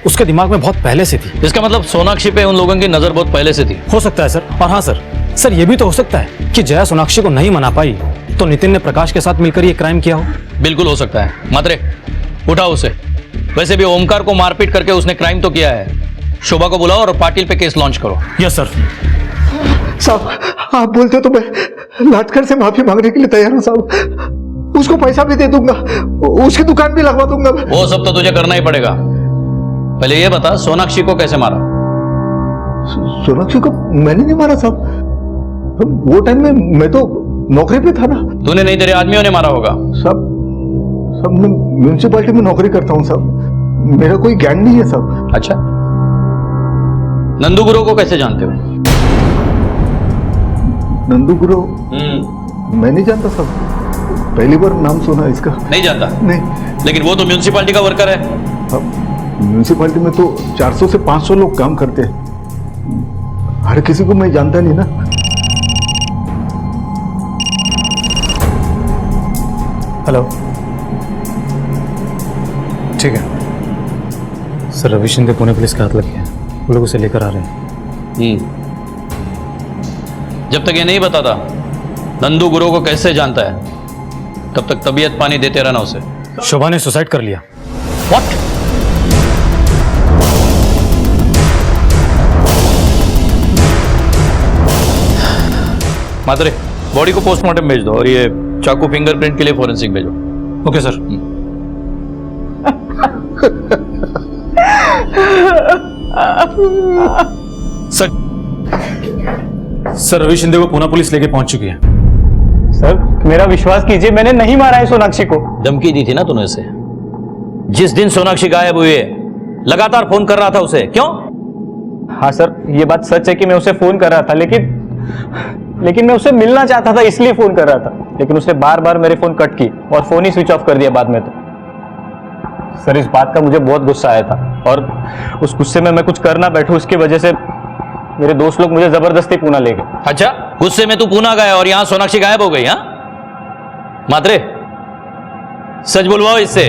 उसके दिमाग में बहुत पहले से थी। इसका मतलब सोनाक्षी पे उन लोगों की नजर बहुत पहले से थी। हो सकता है सर। और हाँ सर, ये भी तो हो सकता है कि जया सोनाक्षी को नहीं मना पाई तो नितिन ने प्रकाश के साथ मिलकर ये क्राइम किया हो। बिल्कुल हो सकता है। मात्रे, उठाओ उसे। वैसे भी ओमकार को मारपीट करके उसने क्राइम तो किया है। शोभा को बुलाओ और पाटिल पे केस लॉन्च करो। Yes sir. साहब आप बोलते हो तो मैं लाटकर से माफी मांगने के लिए तैयार हूँ साहब। उसको पैसा भी दे दूंगा, उसकी दुकान भी लगवा दूंगा। वो सब तो तुझे करना ही पड़ेगा। पहले ये बता, सोनाक्षी को कैसे मारा? सोनाक्षी को मैंने नहीं मारा साहब। वो टाइम में मैं तो नौकरी पे था ना। तूने नहीं, तेरे आदमियों ने मारा होगा। सब मैं म्यूनिसिपैलिटी में नौकरी करता हूँ साहब, मेरा कोई गैंग नहीं है साहब। अच्छा, नंदू गुरु को कैसे जानते हो? नंदू गुरु मैं नहीं जानता साहब, पहली बार नाम सुना इसका। नहीं जानता? नहीं। लेकिन वो तो म्यूनिसिपैलिटी का वर्कर है। म्यूनिसिपैलिटी में तो 400 से 500 लोग काम करते हैं, हर किसी को मैं जानता नहीं ना। हेलो, ठीक है सर। रवि शिंदे पुणे पुलिस के हाथ लगे हैं, वो लोग उसे लेकर आ रहे हैं। जब तक ये नहीं बताता नंदू गुरु को कैसे जानता है, तब तक तबीयत पानी देते रहना उसे। शोभा ने सुसाइड कर लिया। What? मात्रे बॉडी को पोस्टमार्टम भेज दो और ये चाकू फिंगरप्रिंट के लिए फॉरेंसिक भेजो। Okay sir. Sir sir Ravi Shinde को पूना पुलिस लेके पहुंच चुकी है। सर मेरा विश्वास कीजिए, मैंने नहीं मारा है सोनाक्षी को। धमकी दी थी ना तूने उसे? जिस दिन सोनाक्षी गायब हुई है लगातार फोन कर रहा था उसे, क्यों? हाँ सर, ये बात सच है कि मैं उसे फोन कर रहा था, लेकिन मैं उसे मिलना चाहता था इसलिए फोन कर रहा था। लेकिन उसने बार बार मेरे फोन कट की और फोन ही स्विच ऑफ कर दिया बाद में। तो सर इस बात का मुझे बहुत गुस्सा आया था और उस गुस्से में मैं कुछ कर ना बैठूं, इसकी वजह से मेरे दोस्त लोग मुझे जबरदस्ती पूना ले गए। अच्छा, गुस्से में तू पूना गया और यहां सोनाक्षी गायब हो गई? हाँ मात्रे, सच बुलवाओ इससे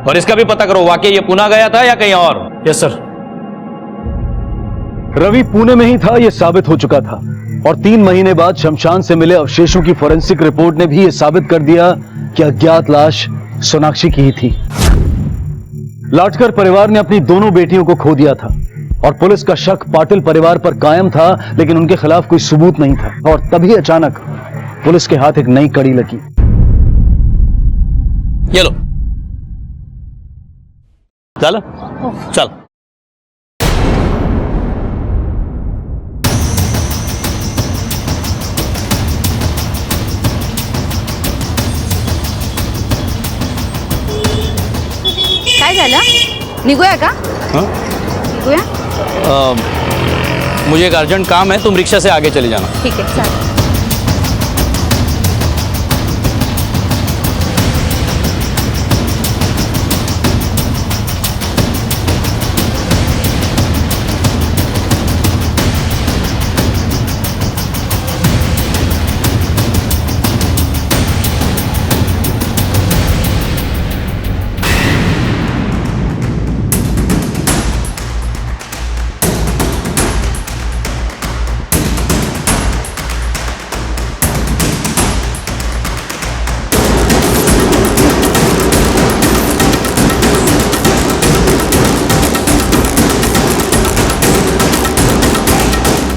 और इसका भी पता करो वाकई ये पूना गया था या कहीं और। Yes sir. रवि पुणे में ही था यह साबित हो चुका था और 3 महीने बाद शमशान से मिले अवशेषों की फोरेंसिक रिपोर्ट ने भी यह साबित कर दिया कि अज्ञात लाश सोनाक्षी की ही थी। लाटकर परिवार ने अपनी दोनों बेटियों को खो दिया था और पुलिस का शक पाटिल परिवार पर कायम था, लेकिन उनके खिलाफ कोई सबूत नहीं था। और तभी अचानक पुलिस के हाथ एक नई कड़ी लगी। ये लो, चलो चल। काय झालं? निघूया का? निघूया? मुझे एक अर्जेंट काम है, तुम रिक्शा से आगे चले जाना। ठीक है चालेल।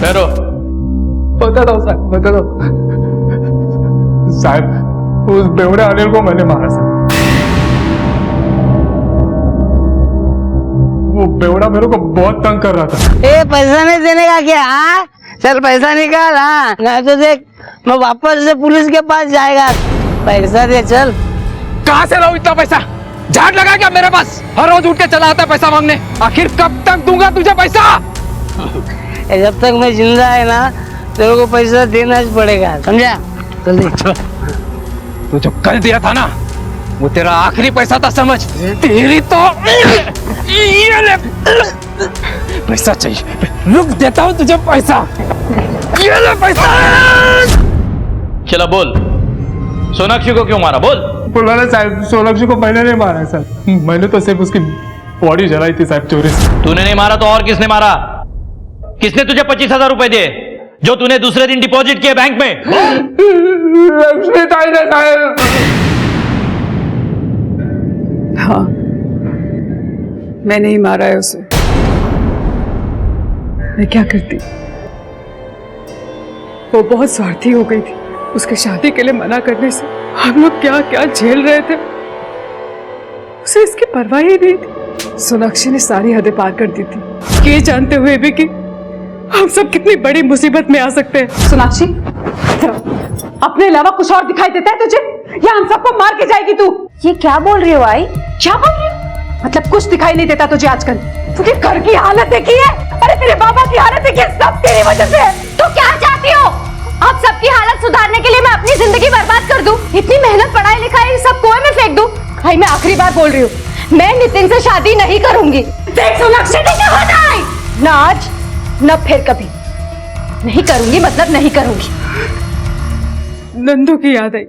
ठहरो। बता दो साहब, बता दो साहब, उस बेवड़े अनिल को मैंने मारा सर। वो बेवड़ा मेरे को बहुत तंग कर रहा था। ए पैसा नहीं देने का क्या? हाँ चल पैसा निकाल। हाँ नहीं तो देख मैं वापस से पुलिस के पास जाएगा। पैसा दे चल। कहाँ से लाऊं इतना पैसा? झाड़ लगा क्या मेरे पास? हर रोज उठ के चला आता है पैसा मांगने। आखिर कब तक दूंगा तुझे पैसा? जब तक मैं जिंदा है ना तेरे को पैसा देना ही पड़ेगा, समझा? जल्दी चल। तू जो कल दिया था ना वो तेरा आखिरी पैसा था, समझ? तेरी तो ये ले पैसा चाहिए, रुक देता हूँ तुझे पैसा। ये ले पैसा। चला बोल, सोनाक्षी को क्यों मारा? बोल। बोला साहब, सोनाक्षी को मैंने नहीं मारा सर, मैंने तो सिर्फ उसकी बॉडी जलाई थी साहब, चोरी से। तूने नहीं मारा तो और किसने मारा? किसने तुझे 25,000 रुपए दिए जो तूने दूसरे दिन डिपॉजिट किए बैंक में? लक्ष्मी ताई ने साहब। हाँ मैंने ही मारा है उसे। मैं क्या करती, वो बहुत स्वार्थी हो गई थी। उसके शादी के लिए मना करने से हम लोग क्या क्या झेल रहे थे, उसे इसकी परवाह ही नहीं थी। सोनाक्षी ने सारी हदें पार कर दी थी, ये जानते हुए भी कि हम सब कितनी बड़ी मुसीबत में आ सकते हैं। सोनाक्षी, अपने अलावा कुछ और दिखाई देता है तुझे या हम सबको मार के जाएगी तू? ये क्या बोल रही हो आई? क्या बोल रही हो? मतलब कुछ दिखाई नहीं देता तुझे आजकल? तुझे घर की हालत देखी है? अरे तेरे बाबा की हालत देखी है, सब तेरी वजह से। तो क्या चाहती हो? अब सबकी हालत सुधारने के लिए मैं अपनी जिंदगी बर्बाद कर दूं? इतनी मेहनत पढ़ाई लिखाई सब कुएं में फेंक दूं? भाई मैं आखिरी बार बोल रही हूँ, मैं नितिन से शादी नहीं करूंगी। देख सोनाक्षी, ना आज न फिर कभी। नहीं करूंगी मतलब नहीं करूंगी। नंदू की याद आई,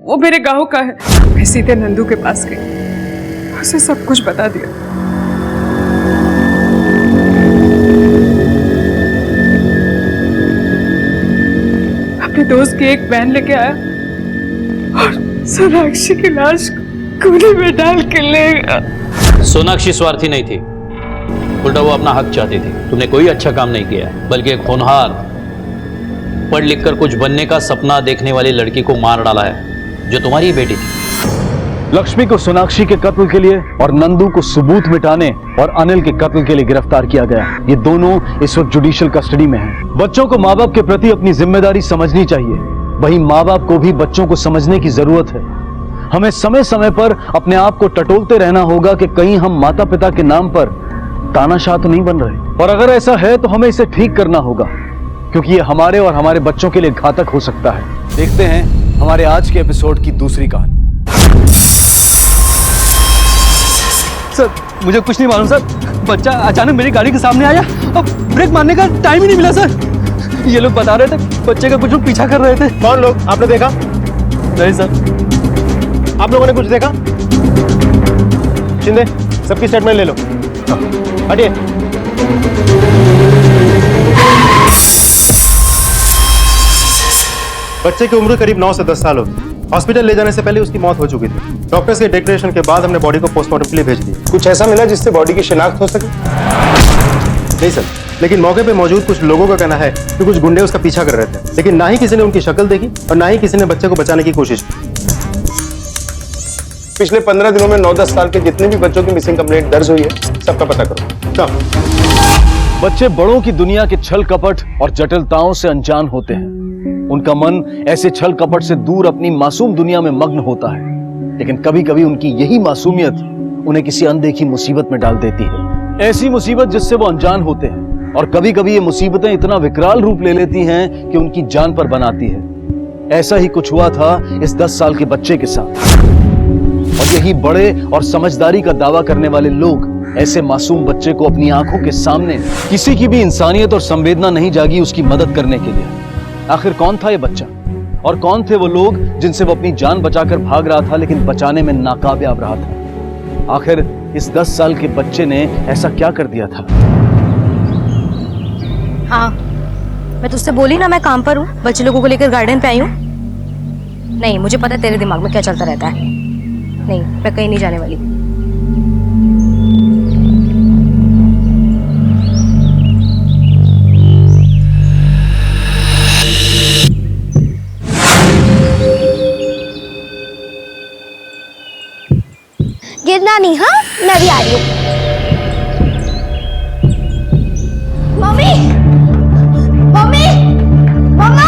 वो मेरे गांव का है। मैं सीधे नंदू के पास गई, उसे सब कुछ बता दिया। अपने दोस्त की एक वैन लेके आया और सोनाक्षी की लाश कूड़े में डाल के ले गया। सोनाक्षी स्वार्थी नहीं थी, उल्टा वो अपना हक चाहती थी। तूने कोई अच्छा काम नहीं किया, बल्कि एक होनहार पढ़ लिख कर कुछ बनने का सपना देखने वाली लड़की को मार डाला है, जो तुम्हारी ही बेटी थी। लक्ष्मी को सोनाक्षी के कत्ल के लिए और नंदू को सबूत मिटाने और अनिल के कत्ल के लिए गिरफ्तार किया गया। ये दोनों इस वक्त जुडिशियल कस्टडी में हैं। बच्चों को माँ बाप के प्रति अपनी जिम्मेदारी समझनी चाहिए, वहीं माँ बाप को भी बच्चों को समझने की जरूरत है। हमें समय समय पर अपने आप को टटोलते रहना होगा कि कहीं हम माता पिता के नाम पर तानाशाह तो नहीं बन रहे, और अगर ऐसा है तो हमें इसे ठीक करना होगा, क्योंकि ये हमारे और हमारे बच्चों के लिए घातक हो सकता है। देखते हैं हमारे आज के एपिसोड की दूसरी कहानी। सर मुझे कुछ नहीं मालूम सर, बच्चा अचानक मेरी गाड़ी के सामने आया और ब्रेक मारने का टाइम ही नहीं मिला सर। ये लोग बता रहे थे बच्चे का कुछ लोग पीछा कर रहे थे। कौन लोग? आपने देखा? नहीं सर। आप लोगों ने कुछ देखा? शिंदे सबकी स्टेटमेंट ले लो। हटिए। बच्चे की उम्र करीब 9 से 10 साल होगी। हॉस्पिटल ले जाने से पहले उसकी मौत हो चुकी थी। डॉक्टर्स के डिक्लेरेशन के बाद हमने बॉडी को पोस्टमार्टम के लिए भेज दी। कुछ ऐसा मिला जिससे बॉडी की शिनाख्त हो सके? नहीं सर, लेकिन मौके पे मौजूद कुछ लोगों का कहना है कि कुछ गुंडे उसका पीछा कर रहे थे, लेकिन ना ही किसी ने उनकी शक्ल देखी और ना ही किसी ने बच्चे को बचाने की कोशिश की। पिछले 15 दिनों में 9-10 साल के जितने भी बच्चों की मिसिंग कंप्लेंट दर्ज हुई है, सबका पता करो। कब? बच्चे बड़ों की दुनिया के छल कपट और जटिलताओं से अनजान होते हैं। उनका मन ऐसे छल कपट से दूर अपनी मासूम दुनिया में मग्न होता है, लेकिन कभी कभी उनकी यही मासूमियत उन्हें किसी अनदेखी मुसीबत में डाल देती है। ऐसी मुसीबत जिससे वो अनजान होते हैं, और कभी कभी ये मुसीबतें इतना विकराल रूप ले लेती हैं कि उनकी जान पर बनाती है। ऐसा ही कुछ हुआ था इस 10 साल के बच्चे के साथ, और यही बड़े और समझदारी का दावा करने वाले लोग ऐसे मासूम बच्चे को अपनी आंखों के सामने, किसी की भी इंसानियत और संवेदना नहीं जागी उसकी मदद करने के लिए। आखिर कौन था ये बच्चा, और कौन थे वो लोग जिनसे वो अपनी जान बचाकर भाग रहा था लेकिन बचाने में नाकामयाब रहा था? आखिर इस 10 साल के बच्चे ने ऐसा क्या कर दिया था? हाँ, मैं तुझसे बोली ना मैं काम पर हूँ, बच्चे लोगों को लेकर गार्डन पे आई हूँ। नहीं, मुझे पता है तेरे दिमाग में क्या चलता रहता है। नहीं, मैं कहीं नहीं जाने वाली। गिरना नहीं, हाँ? मैं भी आ रही हूँ। मम्मी, मम्मी, मम्मा,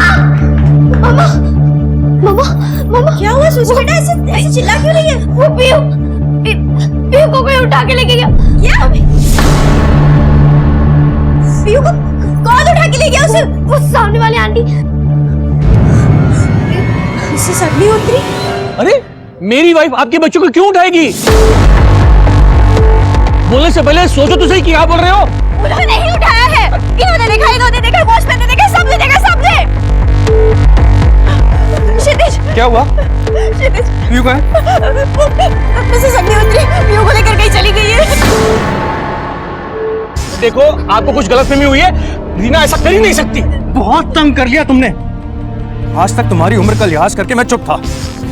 मम्मा, मम्मा, मम्मा, क्या हुआ सुजी बेटा? ऐसे चिल्ला क्यों रही है? वो पीयू को कोई उठा के लेके गया। क्या? पीयू को कौन उठा के ले गया उसे? वो सामने वाली आंटी। इससे सडनी उतरी। अरे मेरी वाइफ आपके बच्चों को क्यों उठाएगी? बोलने से पहले सोचो तो सही कि क्या बोल रहे हो। उन्होंने नहीं उठाया है। इन्होंने देखा, इन्होंने देखा, वॉचमैन ने देखा, सबने देखा, सबने। क्षितिज, क्या हुआ? क्षितिज, पीयू कहाँ है? मिसेस अग्निहोत्री पीयू को लेकर कहीं चली गई है। देखो आपको कुछ गलतफहमी हुई है। रीना ऐसा कर ही नहीं सकती। बहुत तंग कर लिया तुमने। आज तक तुम्हारी उम्र का लिहाज करके मैं चुप था,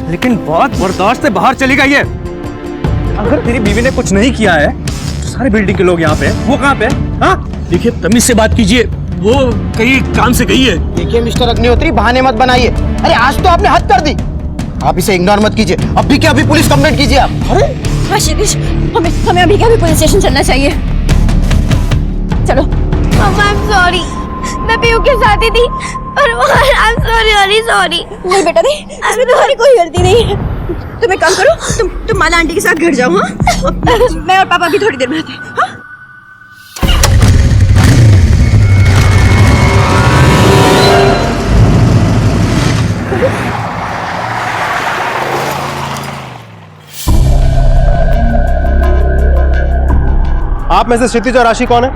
लेकिन बहुत बर्दाश्त से बाहर चली गई है। अगर तेरी बीवी ने कुछ नहीं किया है, सारे बिल्डिंग के लोग यहाँ पे, वो कहाँ पे? हाँ देखिए, तमीज से बात कीजिए, वो कहीं काम से गई है। देखिए मिस्टर अग्निहोत्री, बहाने मत बनाइए। अरे आज तो आपने हद कर दी। आप इसे इग्नोर मत कीजिए। अभी के अभी पुलिस कंप्लेंट कीजिए आप। अरे हाँ क्षितिज, हमें अभी के अभी पुलिस स्टेशन चलना चाहिए। चलो। मम्मा आई एम सॉरी, मैं पीयू के साथ ही थी और आई एम सॉरी। नहीं बेटा नहीं, इसमें तुम्हारी कोई गलती नहीं है। तुम एक काम करो, तुम माला आंटी के साथ घर जाओ। हाँ मैं और पापा भी थोड़ी देर में आते हैं। हाँ? आप में से क्षितिज और राशि कौन है?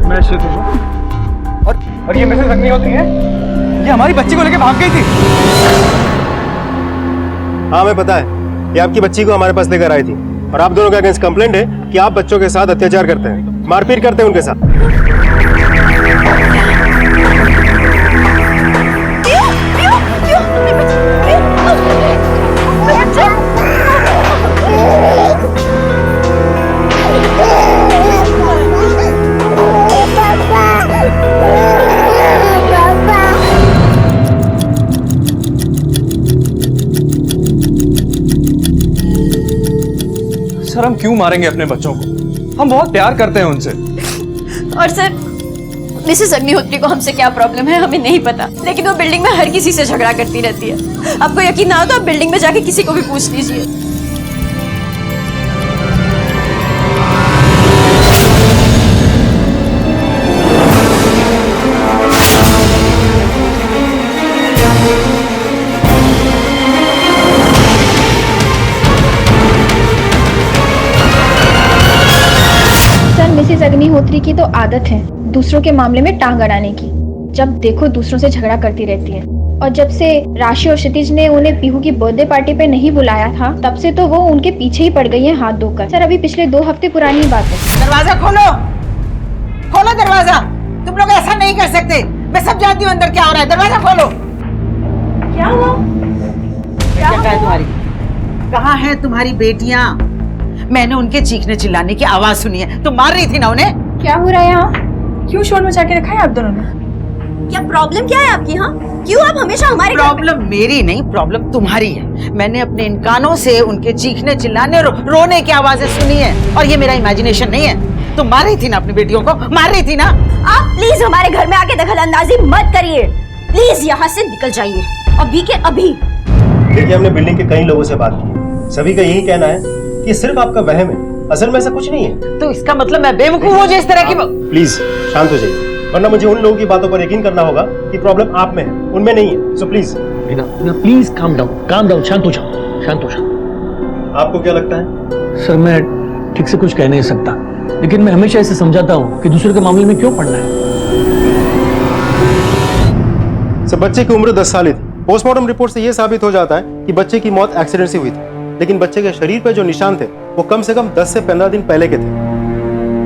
मैं क्षितिज हूँ। और ये मिसेस अग्निहोत्री है। ये हमारी बच्ची को लेके भाग गई थी। हाँ हमें पता है, ये आपकी बच्ची को हमारे पास लेकर आई थी, और आप दोनों के अगेंस्ट कंप्लेंट है कि आप बच्चों के साथ अत्याचार करते हैं, मारपीट करते हैं उनके साथ। हम क्यों मारेंगे अपने बच्चों को? हम बहुत प्यार करते हैं उनसे। और सर, मिसेस अग्निहोत्री को हमसे क्या प्रॉब्लम है हमें नहीं पता, लेकिन वो बिल्डिंग में हर किसी से झगड़ा करती रहती है। आपको यकीन ना हो तो आप बिल्डिंग में जाके किसी को भी पूछ लीजिए। मिसेस अग्निहोत्री की तो आदत है दूसरों के मामले में टांग अड़ाने की। जब देखो दूसरों से झगड़ा करती रहती है। और जब से राशि और क्षितिज ने उन्हें पीहू की बर्थडे पार्टी पे नहीं बुलाया था, तब से तो वो उनके पीछे ही पड़ गई हैं हाथ धोकर। सर, अभी पिछले 2 हफ्ते पुरानी बात है। दरवाजा खोलो, खोलो दरवाजा। तुम लोग ऐसा नहीं कर सकते। मैं सब जानती हूँ अंदर क्या हो रहा है। दरवाजा खोलो। क्या हुआ? क्या है तुम्हारी? कहाँ है तुम्हारी बेटियाँ? मैंने उनके चीखने चिल्लाने की आवाज सुनी है। तुम मार रही थी ना उन्हें? क्या हो रहा है यहाँ? क्यों शोर मचा के रखा है आप दोनों ने? क्या प्रॉब्लम क्या है आपकी? यहाँ क्यों आप हमेशा हमारे प्रॉब्लम मेरी नहीं, प्रॉब्लम तुम्हारी है। मैंने अपने इन कानों से उनके चीखने चिल्लाने और रोने की आवाजें सुनी है, और ये मेरा इमेजिनेशन नहीं है। तुम मार रही थी ना अपनी बेटियों को, मार रही थी ना? आप प्लीज हमारे घर में आके दखल अंदाजी मत करिए। प्लीज यहाँ से निकल जाइए अभी के अभी। देखिए, हमने बिल्डिंग के कई लोगों से बात की, सभी का यही कहना है कि सिर्फ आपका वहम है, असल में ऐसा कुछ नहीं है। तो इसका मतलब मैं बेवकूफ हूँ जो इस तरह की? प्लीज शांत हो जाइए, वरना मुझे उन लोगों की बातों पर यकीन करना होगा कि प्रॉब्लम आप में है, उनमें नहीं है। So please please calm down, शांत हो जाओ। आपको क्या लगता है? सर, मैं ठीक से कुछ कह नहीं सकता, लेकिन मैं हमेशा इसे समझाता हूँ कि दूसरे के मामले में क्यों पड़ना है। सर, बच्चे की उम्र 10 साल ही थी। पोस्टमार्टम रिपोर्ट से यह साबित हो जाता है कि बच्चे की मौत एक्सीडेंट से हुई थी, लेकिन बच्चे के शरीर पर जो निशान थे वो कम से कम 10 से 15 दिन पहले के थे।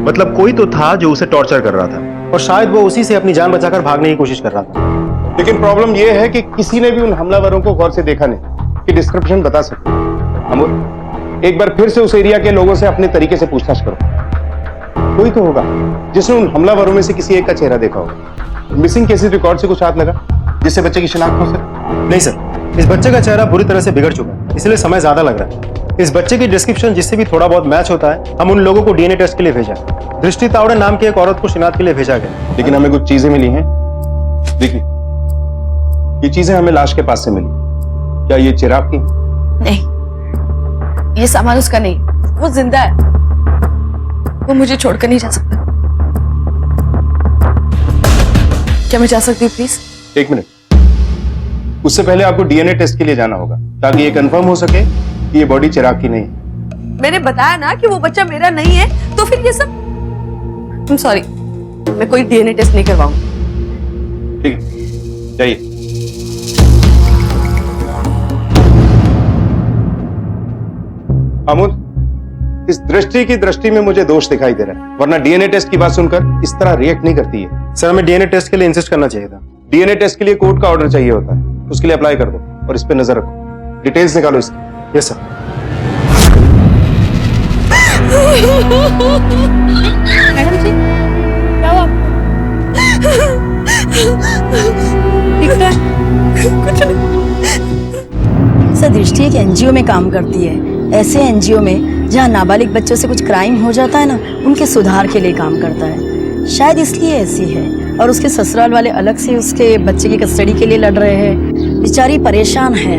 मतलब कोई तो था जो उसे टॉर्चर कर रहा था, और शायद वो उसी से अपनी जान बचाकर भागने की कोशिश कर रहा था। लेकिन प्रॉब्लम यह है कि किसी ने भी उन हमलावरों को गौर से देखा नहीं कि डिस्क्रिप्शन बता सके। अमूल, एक बार फिर से उस एरिया के लोगों से अपने तरीके से पूछताछ करो। कोई तो होगा जिसने उन हमलावरों में से किसी एक का चेहरा देखा होगा। मिसिंग केसेस रिकॉर्ड से कुछ हाथ लगा जिससे बच्चे की शिनाख्त हो सके? नहीं सर, इस बच्चे का चेहरा बुरी तरह से बिगड़ चुका है, इसलिए समय ज्यादा लग रहा है। इस बच्चे की डिस्क्रिप्शन जिससे भी थोड़ा बहुत मैच होता है, हम उन लोगों को डीएनए टेस्ट के लिए भेजा। दृष्टि तावड़े नाम की एक औरत को शिनाख्त के लिए भेजा गया। लेकिन हमें कुछ चीजें मिली हैं। देखिए, ये चीजें हमें लाश के पास से मिली। क्या ये चिराग की? नहीं, ये सामान उसका नहीं, वो जिंदा है। वो मुझे छोड़कर नहीं जा सकता। क्या मैं जा सकती हूँ प्लीज? एक मिनट, उससे पहले आपको डीएनए टेस्ट के लिए जाना होगा ताकि ये कंफर्म हो सके कि ये बॉडी चिराग की नहीं है। मैंने बताया ना कि वो बच्चा मेरा नहीं है, तो फिर ये सब। सॉरी, मैं कोई डीएनए टेस्ट नहीं करवाऊंगी। ठीक है, जाइए। अमूल, इस दृष्टि की दृष्टि में मुझे दोष दिखाई दे रहा है, वरना डीएनए टेस्ट की बात सुनकर इस तरह रिएक्ट नहीं करती है। सर, हमें डीएनए टेस्ट के लिए इंसिस्ट करना चाहिए था। डीएनए टेस्ट के लिए कोर्ट का ऑर्डर चाहिए होता है, उसके लिए अप्लाई कर दो और इस पे नजर रखो। डिटेल्स निकालो इसकी। Yes sir. मैडम जी, क्या हुआ? ठीक है, कुछ नहीं। सर, दृष्टि एक एनजीओ में काम करती है। ऐसे एनजीओ में जहाँ नाबालिग बच्चों से कुछ क्राइम हो जाता है ना, उनके सुधार के लिए काम करता है। शायद इसलिए ऐसी है। और उसके ससुराल वाले अलग से उसके बच्चे की कस्टडी के लिए लड़ रहे हैं। बेचारी परेशान है।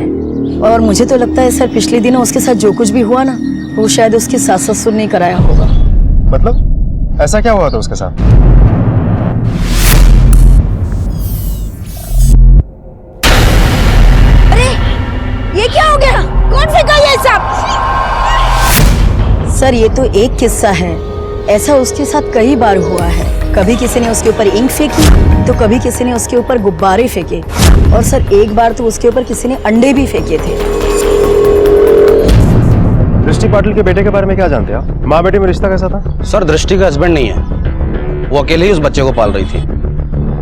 और मुझे तो लगता है सर, पिछले दिनों उसके साथ जो कुछ भी हुआ ना, वो शायद उसके सास ससुर ने कराया होगा। मतलब ऐसा क्या हुआ था उसके साथ? अरे, ये क्या हो गया? कौन फेंका ये सब? सर, ये तो एक किस्सा है, ऐसा उसके साथ कई बार हुआ है। कभी किसी ने उसके ऊपर इंक फेंकी, तो कभी किसी ने उसके ऊपर गुब्बारे फेंके, और सर एक बार तो उसके ऊपर किसी ने अंडे भी फेंके थे। दृष्टि पाटिल के बेटे के बारे में क्या जानते हैं आप? माँ बेटे में रिश्ता कैसा था? सर, दृष्टि का हस्बैंड नहीं है, वो अकेले ही उस बच्चे को पाल रही थी।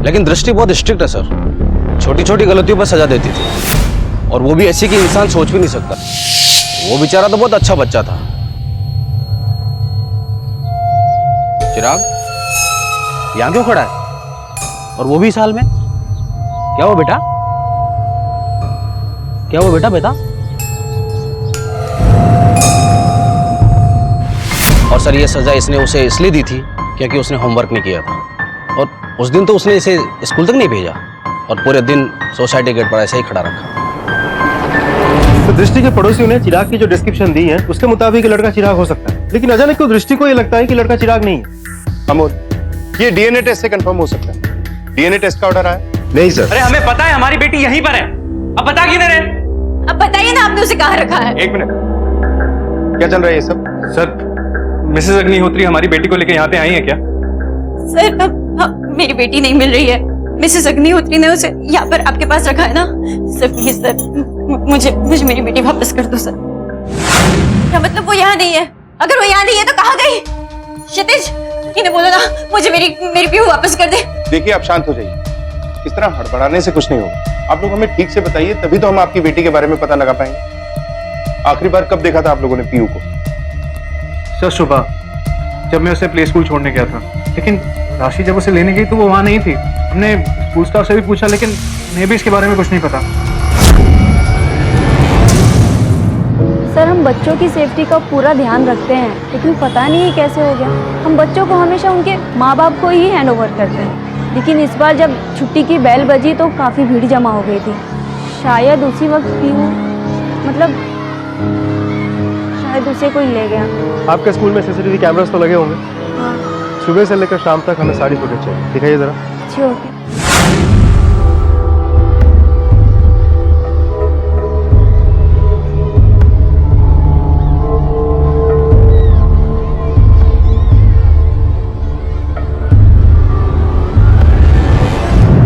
लेकिन दृष्टि बहुत स्ट्रिक्ट है सर, छोटी छोटी गलतियों पर सजा देती थी, और वो भी ऐसी कि इंसान सोच भी नहीं सकता। वो बेचारा तो बहुत अच्छा बच्चा था। चिराग, यहाँ क्यों खड़ा है? और वो भी साल में? क्या हुआ बेटा? क्या हुआ बेटा? और सर ये सजा इसने उसे इसलिए दी थी क्योंकि उसने होमवर्क नहीं किया था, और उस दिन तो उसने इसे स्कूल तक नहीं भेजा और पूरे दिन सोसाइटी गेट पर ऐसे ही खड़ा रखा। तो दृष्टि के पड़ोसियों ने चिराग की जो डिस्क्रिप्शन दी है उसके मुताबिक लड़का चिराग हो सकता है, लेकिन अचानक क्यों दृष्टि को ये लगता है कि लड़का चिराग नहीं है? अमोल, ये डीएनए टेस्ट से कंफर्म हो सकता है। डीएनए टेस्ट का ऑर्डर आया? नहीं सर। अरे हमें पता है हमारी बेटी यहीं पर है, अब बता किधर है? अब बताइए ना आपने उसे कहाँ रखा है? 1 मिनट, क्या चल रहा है ये सब? सर मिसेस अग्निहोत्री हमारी बेटी को लेकर यहाँ पे आई है क्या? सर मेरी बेटी नहीं मिल रही है। मिसेस अग्निहोत्री ने उसे यहाँ पर आपके पास रखा है ना। सर प्लीज सर, मुझे मेरी बेटी वापस कर दो सर। क्या मतलब वो यहाँ नहीं है? अगर वो यहाँ नहीं है तो कहाँ गई? क्षितिज, इन्हें बोलो ना मुझे मेरी पीहू वापस कर दे। देखिए आप शांत हो जाइए, इस तरह हड़बड़ाने से कुछ नहीं होगा। आप लोग हमें ठीक से बताइए, तभी तो हम आपकी बेटी के बारे में पता लगा पाएंगे। आखिरी बार कब देखा था आप लोगों ने पीयू को? सर सुबह, जब मैं उसे प्ले स्कूल छोड़ने गया था, लेकिन राशि जब उसे लेने गई तो वो वहाँ नहीं थी। हमने स्कूल स्टाफ से भी पूछा, लेकिन उन्हें भी इसके बारे में कुछ नहीं पता। सर हम बच्चों की सेफ्टी का पूरा ध्यान रखते हैं, लेकिन पता नहीं कैसे हो गया, हम बच्चों को हमेशा उनके माँ बाप को ही हैंड ओवर करते हैं। लेकिन इस बार जब छुट्टी की बेल बजी तो काफ़ी भीड़ जमा हो गई थी। शायद उसी वक्त पीहू, मतलब शायद उसे कोई ले गया। आपके स्कूल में सीसीटीवी कैमरास तो लगे होंगे? हाँ। सुबह से लेकर शाम तक हमें सारी फुटेज चाहिए, दिखाइए जरा। जी ओके।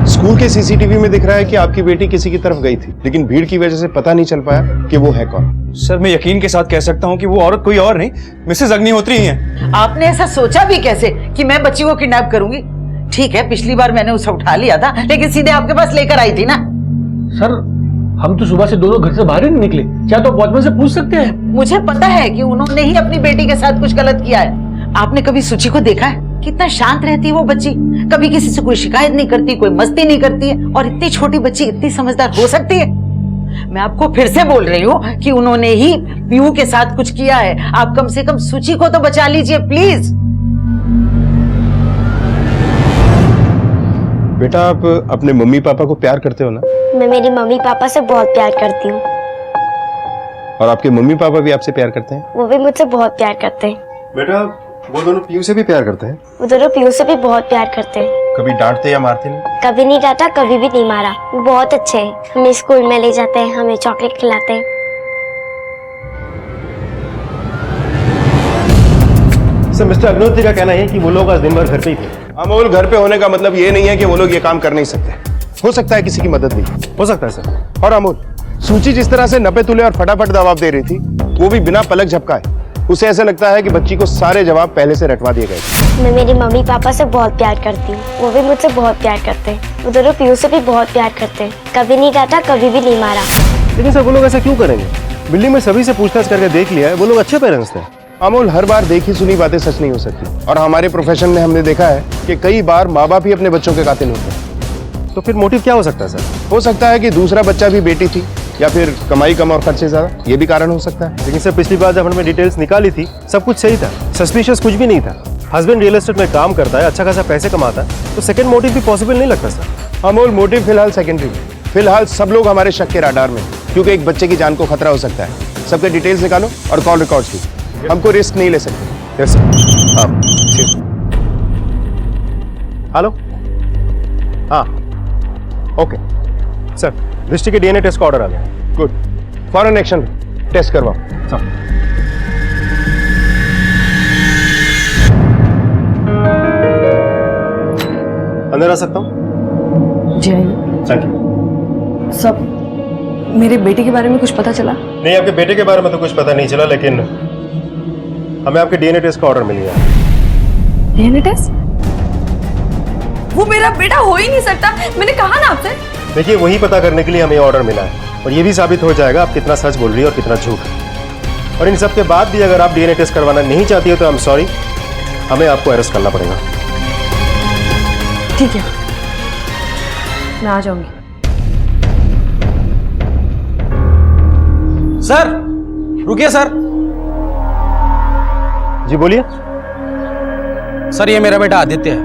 स्कूल के सीसीटीवी में दिख रहा है कि आपकी बेटी किसी की तरफ गई थी, लेकिन भीड़ की वजह से पता नहीं चल पाया कि वो है कौन। सर मैं यकीन के साथ कह सकता हूँ कि वो औरत कोई और नहीं, मिसेस अग्निहोत्री ही है। आपने ऐसा सोचा भी कैसे कि मैं बच्ची को किडनैप करूंगी? ठीक है, पिछली बार मैंने उसे उठा लिया था, लेकिन सीधे आपके पास लेकर आई थी ना। सर हम तो सुबह से दोनों घर से बाहर ही नहीं निकले, क्या तो वॉचमैन से पूछ सकते हैं? मुझे पता है कि उन्होंने ही अपनी बेटी के साथ कुछ गलत किया है। आपने कभी सुची को देखा है? कितना शांत रहती है वो बच्ची, कभी किसी से कोई शिकायत नहीं करती, कोई मस्ती नहीं करती है, और इतनी छोटी बच्ची इतनी समझदार हो सकती है? मैं आपको फिर से बोल रही हूँ कि उन्होंने ही पीहू के साथ कुछ किया है। आप कम से कम सुची को तो बचा लीजिए प्लीज। बेटा आप अपने मम्मी पापा को प्यार करते हो ना? मैं मेरी मम्मी पापा से बहुत प्यार करती हूँ। और आपके मम्मी पापा भी आपसे प्यार करते हैं? वो भी मुझसे बहुत प्यार करते हैं। बेटा वो दोनों पीयू से भी प्यार करते हैं? वो दोनों पीहू से भी बहुत प्यार करते हैं। कभी डांटते या मारते नहीं? कभी नहीं डांटा, कभी भी नहीं मारा। वो बहुत अच्छे हैं, हमें स्कूल में ले जाते हैं, हमें चॉकलेट खिलाते हैं। सर मिस्टर अग्निहोत्री का कहना है कि वो लोग आज दिन भर घर पे ही थे। अमोल, घर पे होने का मतलब ये नहीं है कि वो लोग ये काम कर नहीं सकते। हो सकता है किसी की मदद भी हो सकता है सर। और अमोल, सूची जिस तरह से नपे तुले और फटाफट जवाब दे रही थी, वो भी बिना पलक झपकाए, उसे ऐसा लगता है कि बच्ची को सारे जवाब पहले से रटवा दिए गए। मैं मेरी मम्मी पापा से बहुत प्यार करती हूँ, वो भी मुझसे बहुत प्यार करते हैं। वो दोनों पीहू से भी बहुत प्यार करते हैं, कभी नहीं डांटा, कभी भी नहीं मारा। लेकिन सर वो लोग ऐसा क्यों करेंगे? बिल्डिंग में सभी से पूछताछ करके देख लिया है, वो लोग अच्छे पेरेंट्स थे। अमोल, हर बार देखी सुनी बातें सच नहीं हो सकती, और हमारे प्रोफेशन में हमने देखा है कि कई बार माँ बाप ही अपने बच्चों के कातिल होते हैं। तो फिर मोटिव क्या हो सकता है सर? हो सकता है कि दूसरा बच्चा भी बेटी थी, या फिर कमाई कम और खर्चे ज्यादा, ये भी कारण हो सकता है। लेकिन सर पिछली बार जब हमने डिटेल्स निकाली थी सब कुछ सही था, सस्पिशियस कुछ भी नहीं था। हस्बैंड रियल एस्टेट में काम करता है, अच्छा खासा पैसे कमाता है, तो सेकंड मोटिव भी पॉसिबल नहीं लगता सर। अमोल, मोटिव फिलहाल सेकेंडरी है। फिलहाल सब लोग हमारे शक के राडार में, क्योंकि एक बच्चे की जान को खतरा हो सकता है। सबके डिटेल्स निकालो और कॉल रिकॉर्ड्स भी। हमको रिस्क नहीं ले सकते। Yes sir. हाँ ठीक। हेलो, हाँ ओके सर, दृष्टि के डीएनए टेस्ट का ऑर्डर आ गया। गुड, फॉरन एक्शन टेस्ट करवाओ। अंदर आ सकता हूँ? जी आइए। Thank you. सब मेरे बेटे के बारे में कुछ पता चला? नहीं, आपके बेटे के बारे में तो कुछ पता नहीं चला, लेकिन हमें आपके डीएनए टेस्ट का ऑर्डर मिल गया। DNA test? वो मेरा बेटा हो ही नहीं सकता, मैंने कहा ना आपसे। देखिए, वही पता करने के लिए हमें ऑर्डर मिला है, और ये भी साबित हो जाएगा आप कितना सच बोल रही है और कितना झूठ। और इन सब के बाद भी अगर आप डीएनए टेस्ट करवाना नहीं चाहती हो तो आई एम सॉरी, हमें आपको अरेस्ट करना पड़ेगा। ठीक है, मैं आ जाऊंगी। सर रुकिए सर, जी बोलिए। सर ये मेरा बेटा आदित्य है,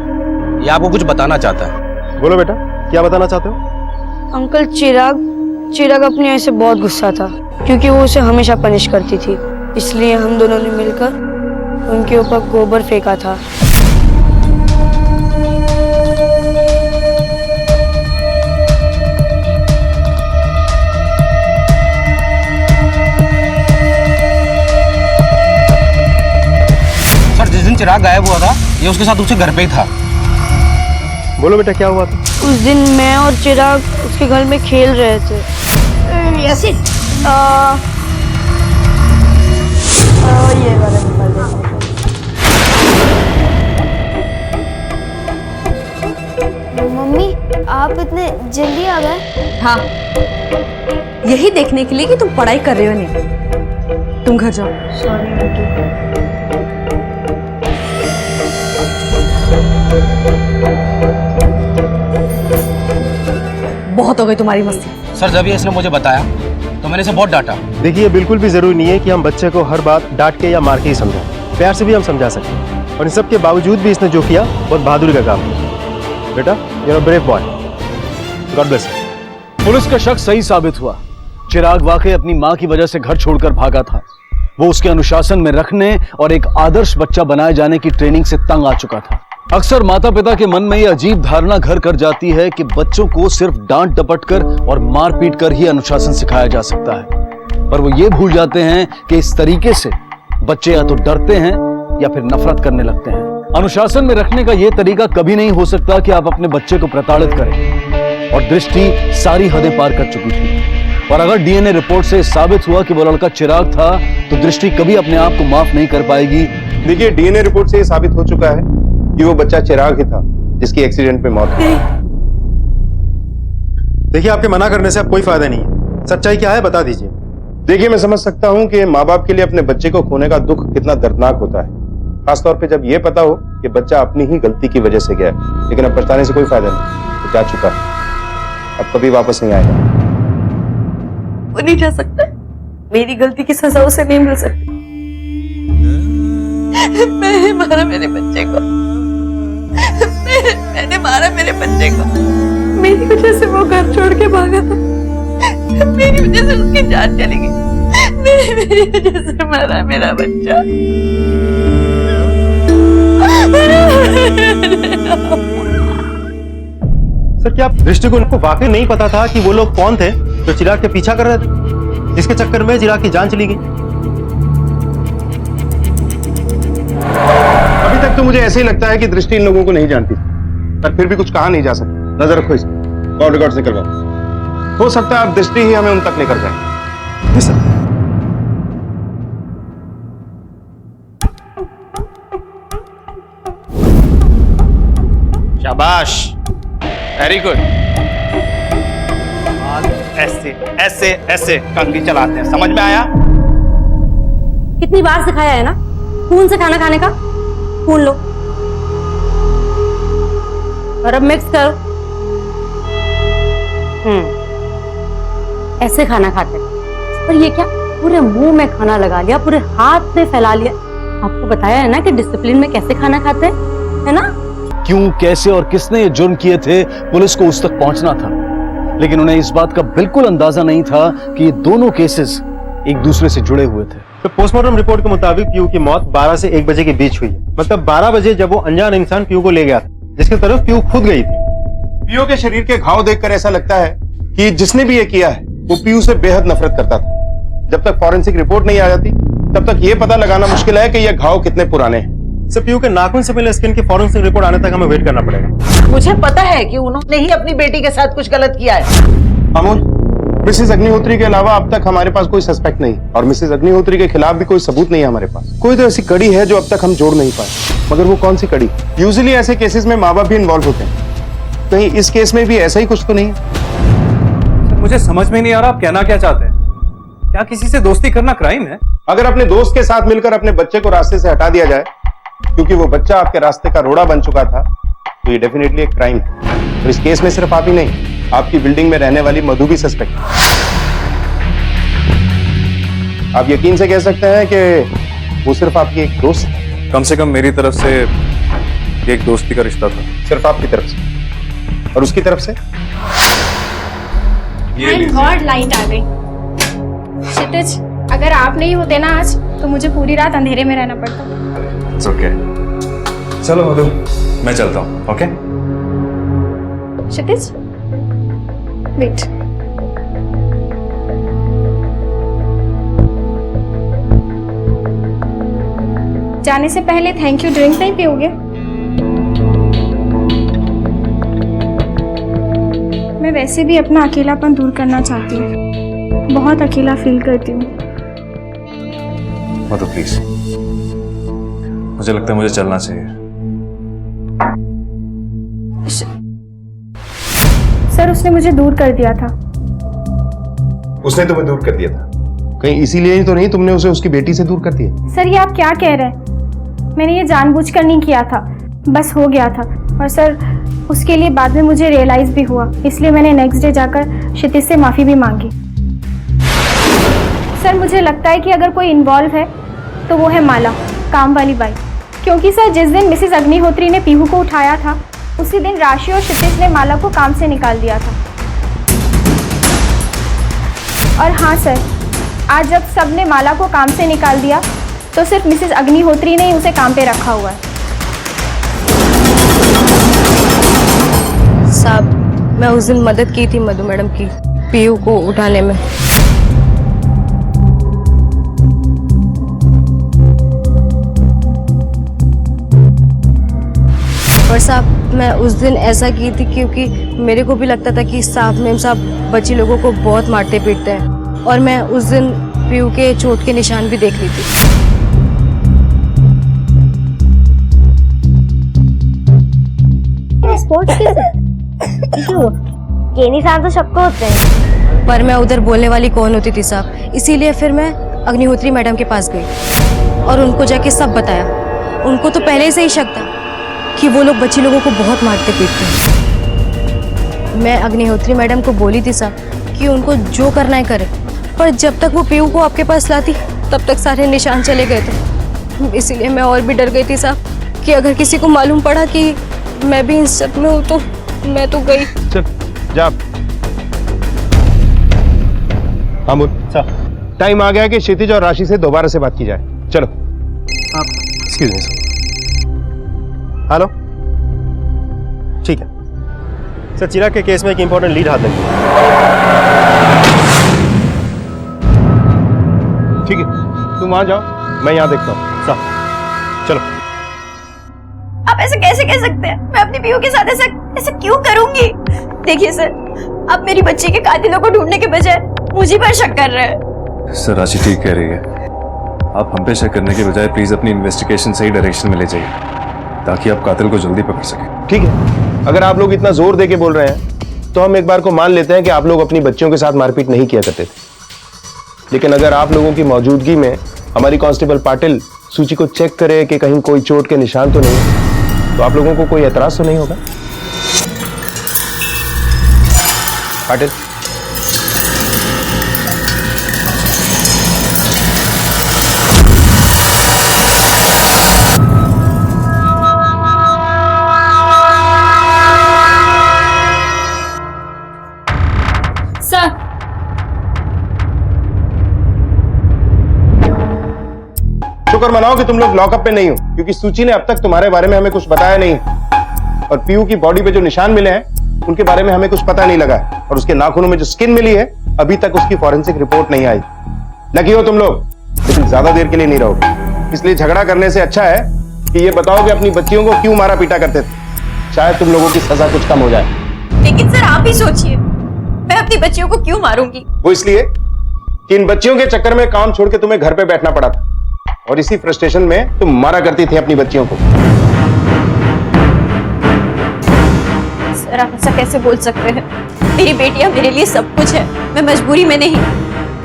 ये आपको कुछ बताना चाहता है। बोलो बेटा, क्या बताना चाहते हो? अंकल चिराग अपनी आई से बहुत गुस्सा था क्योंकि वो उसे हमेशा पनिश करती थी, इसलिए हम दोनों ने मिलकर उनके ऊपर गोबर फेंका था। सर जिस दिन चिराग गायब हुआ था ये उसके साथ उसके घर पे ही था। बोलो बेटा, क्या हुआ था? उस दिन मैं और चिराग उसके घर में खेल रहे थे। यासिन ये वाला निकाल दो। मम्मी आप इतने जल्दी आ गए? हाँ, यही देखने के लिए कि तुम पढ़ाई कर रहे हो नहीं। तुम घर जाओ। बहुत हो गई तुम्हारी मस्ती। सर जब ये इसने मुझे बताया तो मैंने इसे बहुत डांटा। देखिए, बिल्कुल भी जरूरी नहीं है कि हम बच्चे को हर बात डांट के या मार के ही समझाएं। प्यार से भी हम समझा सकते हैं, और इन सब के बावजूद भी इसने जो किया बहुत बहादुरी का काम किया। बेटा, you are brave boy, God bless you. Police का शक सही साबित हुआ। चिराग वाकई अपनी मां की वजह से घर छोड़कर भागा था। वो उसके अनुशासन में रखने और एक आदर्श बच्चा बनाए जाने की ट्रेनिंग से तंग आ चुका था। अक्सर माता पिता के मन में ये अजीब धारणा घर कर जाती है कि बच्चों को सिर्फ डांट डपट कर और मार पीट कर ही अनुशासन सिखाया जा सकता है, पर वो ये भूल जाते हैं कि इस तरीके से बच्चे या तो डरते हैं या फिर नफरत करने लगते हैं। अनुशासन में रखने का यह तरीका कभी नहीं हो सकता कि आप अपने बच्चे को प्रताड़ित करें, और दृष्टि सारी हदें पार कर चुकी थी। और अगर डीएनए रिपोर्ट से साबित हुआ कि वो लड़का चिराग था, तो दृष्टि कभी अपने आप को माफ नहीं कर पाएगी। देखिए, डीएनए रिपोर्ट से ये साबित हो चुका है कि वो बच्चा चिराग ही था जिसकी एक्सीडेंट में मौत हुई। देखिए, आपके मना करने से अब कोई फायदा नहीं है। सच्चाई क्या है बता दीजिए। देखिए, मैं समझ सकता हूँ कि माँ बाप के लिए अपने बच्चे को खोने का दुख कितना दर्दनाक होता है, खासतौर पे जब ये पता हो कि बच्चा अपनी ही गलती की वजह से गया है। लेकिन अब पछताने से कोई फायदा नहीं, वो जा चुका है, अब कभी वापस नहीं आएगा। वो नहीं जा सकता, मेरी गलती की सजा उसे नहीं मिल सकती। मैंने मारा मेरे बच्चे को, मैंने मारा मेरे बच्चे को। मेरी वजह से वो घर छोड़ के भागा था, मेरी वजह से उसकी जान चली गई, मेरी वजह से मरा मेरा बच्चा। सर, क्या दृष्टिकोण को वाकई नहीं पता था कि वो लोग कौन थे जो चिराग के पीछा कर रहे थे, जिसके चक्कर में चिराग की जान चली गई? अभी तक तो मुझे ऐसे ही लगता है कि दृष्टि इन लोगों को नहीं जानती, पर फिर भी कुछ कहा नहीं जा सकता। नजर रखो इसको, कॉल रिकॉर्ड से करवाओ। हो सकता है अब दृष्टि ही हमें उन तक लेकर जाए। जी सर। शाबाश, वेरी गुड। ऐसे ऐसे ऐसे कंघी चलाते हैं, समझ में आया? कितनी बार सिखाया है ना, खून से खाना खाने का। खून लो और अब मिक्स करो। ऐसे खाना खाते हैं। और ये क्या, पूरे मुंह में खाना लगा लिया, पूरे हाथ में फैला लिया। आपको बताया है ना कि डिसिप्लिन में कैसे खाना खाते हैं, है ना? क्यों, कैसे और किसने ये जुर्म किए थे, पुलिस को उस तक पहुंचना था, लेकिन उन्हें इस बात का बिल्कुल अंदाजा नहीं था कि ये दोनों केसेस एक दूसरे से जुड़े हुए थे। तो पोस्टमार्टम रिपोर्ट के मुताबिक पीयू की मौत 12 से 1 बजे के बीच हुई है। मतलब 12 बजे जब वो अनजान इंसान पीयू को ले गया था, जिसकी तरफ पीयू खुद गई थी। पीयू के शरीर के घाव देखकर ऐसा लगता है कि जिसने भी ये किया है वो पीयू से बेहद नफरत करता था। जब तक फॉरेंसिक रिपोर्ट नहीं आ जाती तब तक ये पता लगाना मुश्किल है कि ये घाव कितने पुराने हैं। पीयू के नाखून से मिले स्किन की फॉरेंसिक रिपोर्ट आने तक हमें वेट करना पड़ेगा। मुझे पता है कि उन्होंने ही अपनी बेटी के साथ कुछ गलत किया है। अमोल, मिसेस अग्निहोत्री के अलावा अब तक हमारे पास कोई सस्पेक्ट नहीं, और मिसेस अग्निहोत्री के खिलाफ भी कोई सबूत नहीं है हमारे पास। कोई तो ऐसी कड़ी है जो अब तक हम जोड़ नहीं पाए, मगर वो कौन सी कड़ी? यूजुअली ऐसे केसेस में माँ बाप भी इन्वॉल्व होते हैं, कहीं इस केस में भी ऐसा ही कुछ तो नहीं? सर, मुझे समझ में नहीं आ रहा आप कहना क्या चाहते हैं। क्या किसी से दोस्ती करना क्राइम है? अगर अपने दोस्त के साथ मिलकर अपने बच्चे को रास्ते से हटा दिया जाए क्योंकि वो बच्चा आपके रास्ते का रोड़ा बन चुका था, तो ये डेफिनेटली एक क्राइम है। और इस केस में सिर्फ आप ही नहीं, आपकी बिल्डिंग में रहने वाली मधु भी सस्पेक्ट है। आप यकीन से कह सकते हैं कि वो सिर्फ आपकी एक दोस्त है। कम से कम मेरी तरफ से एक दोस्ती का रिश्ता था। सिर्फ आपकी तरफ से? और उसकी तरफ से? थैंक गॉड लाइट आ गई। क्षितिज, अगर आप नहीं होते ना आज तो मुझे पूरी रात अंधेरे में रहना पड़ता। It's okay. चलो मधु, मैं चलता हूँ। ओके क्षितिज, वेट। जाने से पहले थैंक यू ड्रिंक नहीं पियोगे? मैं वैसे भी अपना अकेलापन दूर करना चाहती हूँ, बहुत अकेला फील करती हूँ। मधु प्लीज, मुझे लगता है मुझे चलना चाहिए। सर, उसने मुझे दूर कर दिया था। उसने तुम्हें दूर कर दिया था? कहीं इसीलिए ही तो नहीं तुमने उसे उसकी बेटी से दूर कर दिया? सर, ये आप क्या कह रहे हैं? मैंने ये जानबूझकर नहीं किया था, बस हो गया था। और सर, उसके लिए बाद में मुझे रियलाइज भी हुआ, इसलिए मैंने नेक्स्ट डे जाकर क्षितिज से माफी भी मांगी। सर, मुझे लगता है कि अगर कोई इन्वॉल्व है तो वो है माला, काम वाली बाई। क्योंकि सर, जिस दिन मिसेस अग्निहोत्री ने पीहू को उठाया था, उसी दिन राशि और क्षितिज ने माला को काम से निकाल दिया था। और हाँ सर, आज जब सब ने माला को काम से निकाल दिया तो सिर्फ मिसेस अग्निहोत्री ने ही उसे काम पे रखा हुआ है। साहब, मैं उस दिन मदद की थी मधु मैडम की पीयू को उठाने में। और साहब, मैं उस दिन ऐसा की थी क्योंकि मेरे को भी लगता था कि साहब मेम साहब बच्ची लोगों को बहुत मारते पीटते हैं, और मैं उस दिन पीयू के चोट के निशान भी देख ली थी। स्पोर्ट्स ये निशान तो सबको होते हैं। पर मैं उधर बोलने वाली कौन होती थी साहब, इसीलिए फिर मैं अग्निहोत्री मैडम के पास गई और उनको जाके सब बताया। उनको तो पहले से ही शक था कि वो लोग बच्ची लोगों को बहुत मारते पीटते हैं। मैं अग्निहोत्री मैडम को बोली थी साहब कि उनको जो करना है करे, पर जब तक वो पीयू को आपके पास लाती तब तक सारे निशान चले गए थे। इसीलिए मैं और भी डर गई थी साहब कि अगर किसी को मालूम पड़ा कि मैं भी इन सब में हूँ तो मैं तो गई। चल जा। हाँ बोल। टाइम आ गया कि क्षितिज और राशि से दोबारा से बात की जाए। चलो। Excuse me sir. हेलो, ठीक है सर, चिराग के केस में एक इंपॉर्टेंट लीड हाथ लगी। ठीक है, तुम वहां जाओ, मैं यहाँ देखता हूँ। सर चलो। आप ऐसे कैसे कह सकते हैं? मैं अपनी पीयू के साथ ऐसा क्यों करूंगी? देखिए सर, आप मेरी बच्ची के कातिलों को ढूंढने के बजाय मुझे पर शक कर रहे हैं। सर, राशि ठीक कह रही है। आप हम पे शक करने के बजाय प्लीज अपनी इन्वेस्टिगेशन सही डायरेक्शन में ले जाइए ताकि आप कातिल को जल्दी पकड़ सकें। ठीक है, अगर आप लोग इतना जोर दे के बोल रहे हैं तो हम एक बार को मान लेते हैं कि आप लोग अपनी बच्चियों के साथ मारपीट नहीं किया करते थे। लेकिन अगर आप लोगों की मौजूदगी में हमारी कांस्टेबल पाटिल सूची को चेक करे कि कहीं कोई चोट के निशान तो नहीं, तो आप लोगों को कोई एतराज तो नहीं होगा? पाटिल, सर, शुक्र मनाओ कि तुम लोग लॉकअप पे नहीं हो, क्योंकि सूची ने अब तक तुम्हारे बारे में हमें कुछ बताया नहीं। और पीयू की बॉडी पे जो निशान मिले हैं उनके बारे में हमें कुछ पता नहीं लगा है। और उसके नाखूनों में जो स्किन मिली है अभी तक उसकी फॉरेंसिक रिपोर्ट नहीं आई। लकी हो तुम लोग, लेकिन ज्यादा देर के लिए नहीं रहोगे। इसलिए झगड़ा करने से अच्छा है कि ये बताओ कि अपनी बच्चियों को क्यों मारा पीटा करते थे। शायद तुम लोगों की सजा कुछ कम हो जाए। लेकिन सर, आप ही सोचिए, मैं अपनी बच्चियों को क्यों मारूंगी? वो इसलिए कि इन बच्चियों के चक्कर में काम छोड़ के तुम्हें घर पे बैठना पड़ा था, और इसी फ्रस्ट्रेशन में तुम मारा करती थी अपनी बच्चियों को। सर, आप ऐसा कैसे बोल सकते हैं? मेरी बेटियां मेरे लिए सब कुछ है। मैं मजबूरी में नहीं,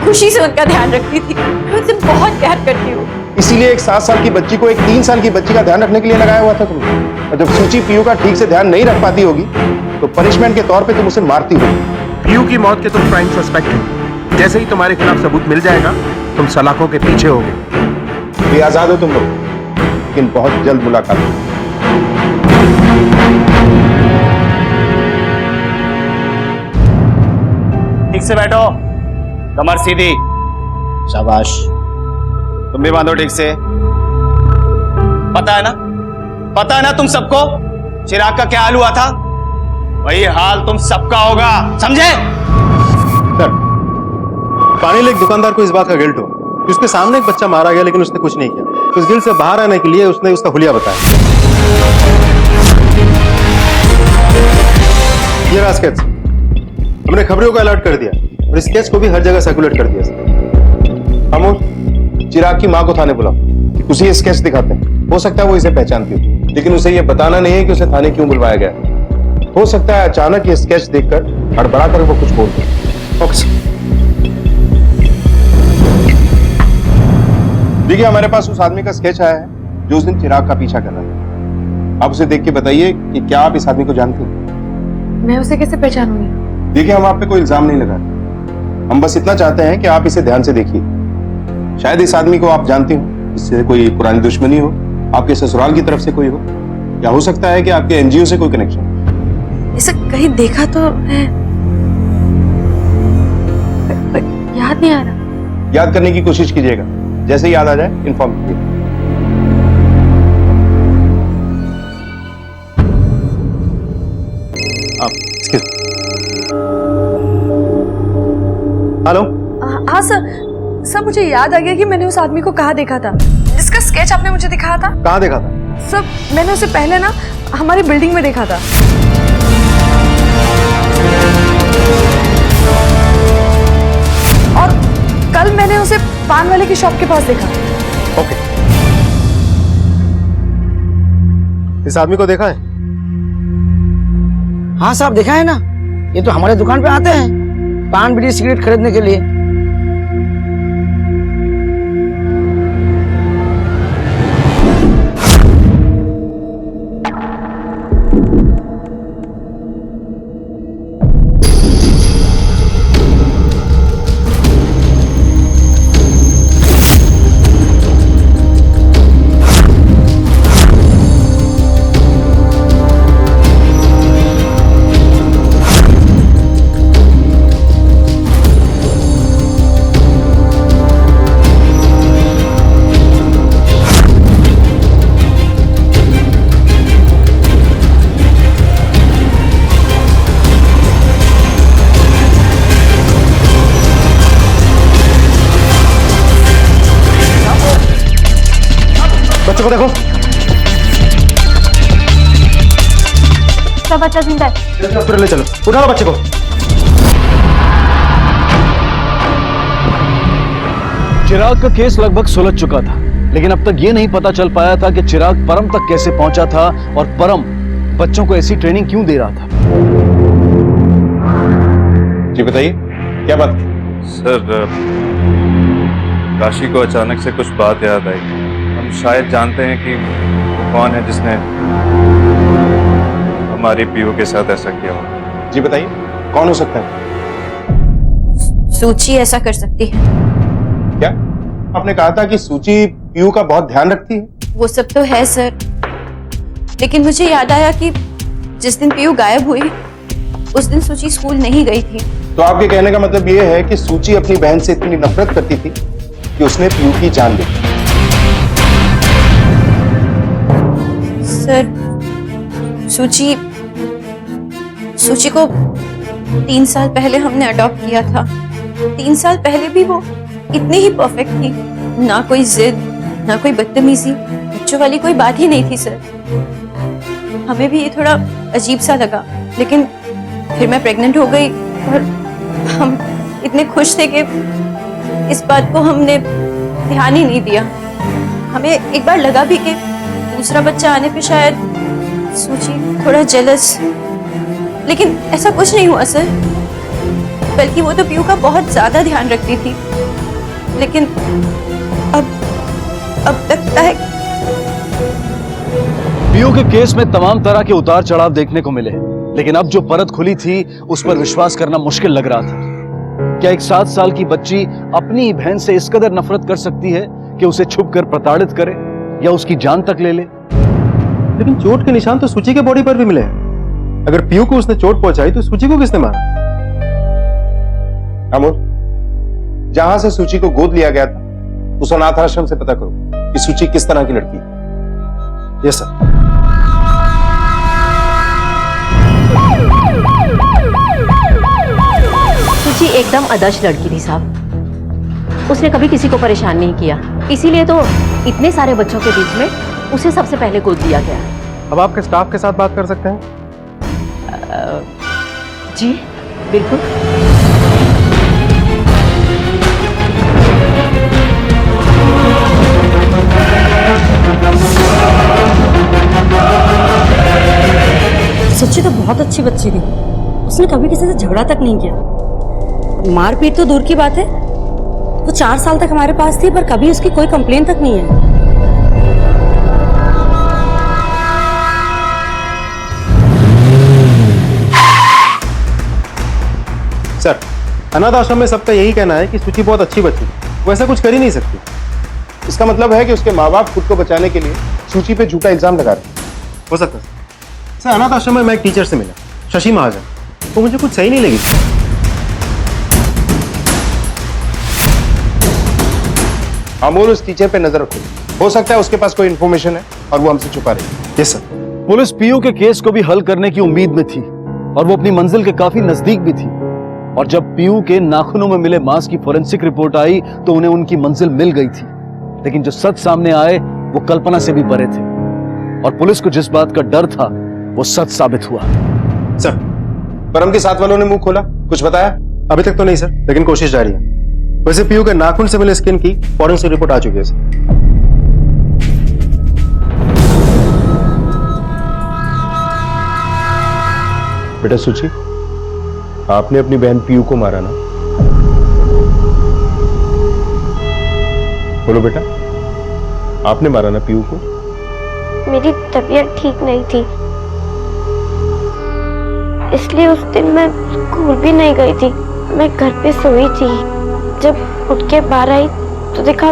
खुशी से उनका ध्यान रखती थी। मैं उनसे बहुत प्यार करती हूँ। इसीलिए एक 7 साल की बच्ची को एक 3 साल की बच्ची का ध्यान रखने के लिए लगाया हुआ था तुमने। और जब सूची पीयू का ठीक से ध्यान नहीं रख पाती होगी तो पनिशमेंट के तौर पे तुम उसे मारती होगी। पीयू की मौत के तुम प्राइम सस्पेक्ट हो। जैसे ही तुम्हारे खिलाफ सबूत मिल जाएगा तुम सलाखों के पीछे होगे। भी आजाद हो तुम लोग। लेकिन बहुत जल्द मुलाकात होगी। ठीक से बैठो, कमर सीधी। शाबाश। तुम भी बांधो ठीक से। पता है ना तुम सबको चिराग का क्या हाल हुआ था? वही हाल तुम सबका होगा, समझे? सर, पानी एक दुकानदार को इस बात का गिल्ट हो कि उसके सामने एक बच्चा मारा गया लेकिन उसने कुछ नहीं किया। तो उस गिल्ट से बाहर आने के लिए उसने उसका हुलिया बताया। ये रहा स्केच। हमने खबरों को अलर्ट कर दिया और स्केच को भी हर जगह सर्कुलेट कर दिया। अमोल, चिराग की माँ को थाने बुलाओ, उसे ये स्केच दिखाते हैं। हो सकता है वो इसे पहचानती हो, लेकिन उसे ये बताना नहीं है कि उसे थाने क्यों बुलवाया गया। हो सकता है अचानक ये स्केच देखकर हड़बड़ा कर वो कुछ बोल दे। देखिए, हमारे पास उस आदमी का स्केच आया है जो उस दिन चिराग का पीछा कर रहा था। आप उसे देख के बताइए कि क्या आप इस आदमी को जानते हैं? मैं उसे कैसे पहचानूंगी? देखिए, हम आप पे कोई इल्जाम नहीं लगा रहे। हम बस इतना चाहते हैं कि आप इसे ध्यान से देखिए। शायद इस आदमी को आप जानते हो, इससे कोई पुरानी दुश्मनी हो, आपके ससुराल की तरफ से कोई हो, या हो सकता है कि आपके एनजीओ से कोई कनेक्शन। इसे कहीं देखा तो है, पर याद नहीं आ रहा। याद करने की कोशिश कीजिएगा, जैसे याद आ जाए इन्फॉर्म कीजिए। हेलो। हाँ सर, मुझे याद आ गया कि मैंने उस आदमी को कहाँ देखा था जिसका स्केच आपने मुझे दिखाया था। कहाँ देखा था? सर, मैंने उसे पहले ना हमारी बिल्डिंग में देखा था। और कल मैंने उसे पान वाले की शॉप के पास देखा। ओके। इस आदमी को देखा है? हाँ साहब, देखा है ना, ये तो हमारे दुकान पे आते हैं पान बीड़ी सिगरेट खरीदने के लिए। बच्चे को देखो। सब बच्चा जिंदा है। हॉस्पिटल ले चलो, उठा लो बच्चे को। चिराग का केस लगभग सुलझ चुका था, लेकिन अब तक ये नहीं पता चल पाया था कि चिराग परम तक कैसे पहुंचा था और परम बच्चों को ऐसी ट्रेनिंग क्यों दे रहा था। जी बताइए, क्या बात? सर, राशि को अचानक से कुछ बात याद आई। हम शायद जानते हैं कि वो कौन है जिसने हमारी पीयू के साथ ऐसा किया हो। जी बताइए, कौन हो सकता है? सूची ऐसा कर सकती है। क्या आपने कहा था कि सूची पीयू का बहुत ध्यान रखती है? वो सब तो है सर, लेकिन मुझे याद आया कि जिस दिन पीयू गायब हुई उस दिन सूची स्कूल नहीं गई थी। तो आपके कहने का मतलब ये है कि सूची अपनी बहन से इतनी नफरत करती थी कि उसने पीयू की जान ली। सर, सूची को 3 साल पहले हमने अडॉप्ट किया था। 3 साल पहले भी वो इतनी ही परफेक्ट थी, ना कोई जिद, ना कोई बदतमीजी, बच्चों वाली कोई बात ही नहीं थी सर। हमें भी ये थोड़ा अजीब सा लगा, लेकिन फिर मैं प्रेग्नेंट हो गई और हम इतने खुश थे कि इस बात को हमने ध्यान ही नहीं दिया। हमें एक बार लगा भी कि दूसरा बच्चा आने पे शायद सूची थोड़ा जेलस, लेकिन ऐसा कुछ नहीं हुआ सर। बल्कि वो तो पीयू का बहुत ज्यादा ध्यान रखती थी, लेकिन अब लगता है पीयू के केस में तमाम तरह के उतार चढ़ाव देखने को मिले, लेकिन अब जो परत खुली थी उस पर विश्वास करना मुश्किल लग रहा था। क्या एक 7 साल की बच्ची अपनी बहन से इस कदर नफरत कर सकती है कि उसे छुपकर प्रताड़ित करे? या उसकी जान तक ले ले। लेकिन चोट के निशान तो सूची के बॉडी पर भी मिले हैं। अगर पीयू को उसने चोट पहुंचाई तो सूची को किसने मारा? अमोल, जहां से सूची को गोद लिया गया था उस अनाथ आश्रम से पता करो कि सूची किस तरह की लड़की है। Yes sir. सूची एकदम आदर्श लड़की थी साहब। उसने कभी किसी को परेशान नहीं किया, इसीलिए तो इतने सारे बच्चों के बीच में उसे सबसे पहले गोद दिया गया। अब आपके स्टाफ के साथ बात कर सकते हैं? जी बिल्कुल। सच्ची तो बहुत अच्छी बच्ची थी, उसने कभी किसी से झगड़ा तक नहीं किया। मारपीट तो दूर की बात है, वो 4 साल तक हमारे पास थी पर कभी उसकी कोई कंप्लेन तक नहीं है। सर, अनाथ आश्रम में सबका यही कहना है कि सूची बहुत अच्छी बच्ची है, वो ऐसा कुछ कर ही नहीं सकती। इसका मतलब है कि उसके माँ बाप खुद को बचाने के लिए सूची पे झूठा इल्जाम लगा रहे हैं। हो सकता है सर। अनाथ आश्रम में मैं एक टीचर से मिला, शशि महाजन, तो मुझे कुछ सही नहीं लगी। अमोल, उस टीचर पे नजर रखो, हो सकता है उसके पास कोई इंफॉर्मेशन है और वो हमसे छुपा रही है। Yes sir. पुलिस पीयू के केस को भी हल करने की उम्मीद में थी और वो अपनी मंजिल के काफी नजदीक भी थी। और जब पीयू के नाखूनों में मिले मांस की फोरेंसिक रिपोर्ट आई तो उन्हें उनकी मंजिल मिल गई थी। लेकिन जो सच सामने आए वो कल्पना से भी परे थे और पुलिस को जिस बात का डर था वो सच साबित हुआ। सर, परम के साथ वालों ने मुंह खोला, कुछ बताया? अभी तक तो नहीं सर, लेकिन कोशिश जारी है। वैसे पीयू के नाखून से मिले स्किन की फॉरेंसिक रिपोर्ट आ चुकी है सर। बेटा सूची, आपने अपनी बहन पीयू को मारा ना? बोलो बेटा, आपने मारा ना पीयू को? मेरी तबीयत ठीक नहीं थी, इसलिए उस दिन मैं स्कूल भी नहीं गई थी। मैं घर पे सोई थी। जब उठ के बाहर आई तो देखा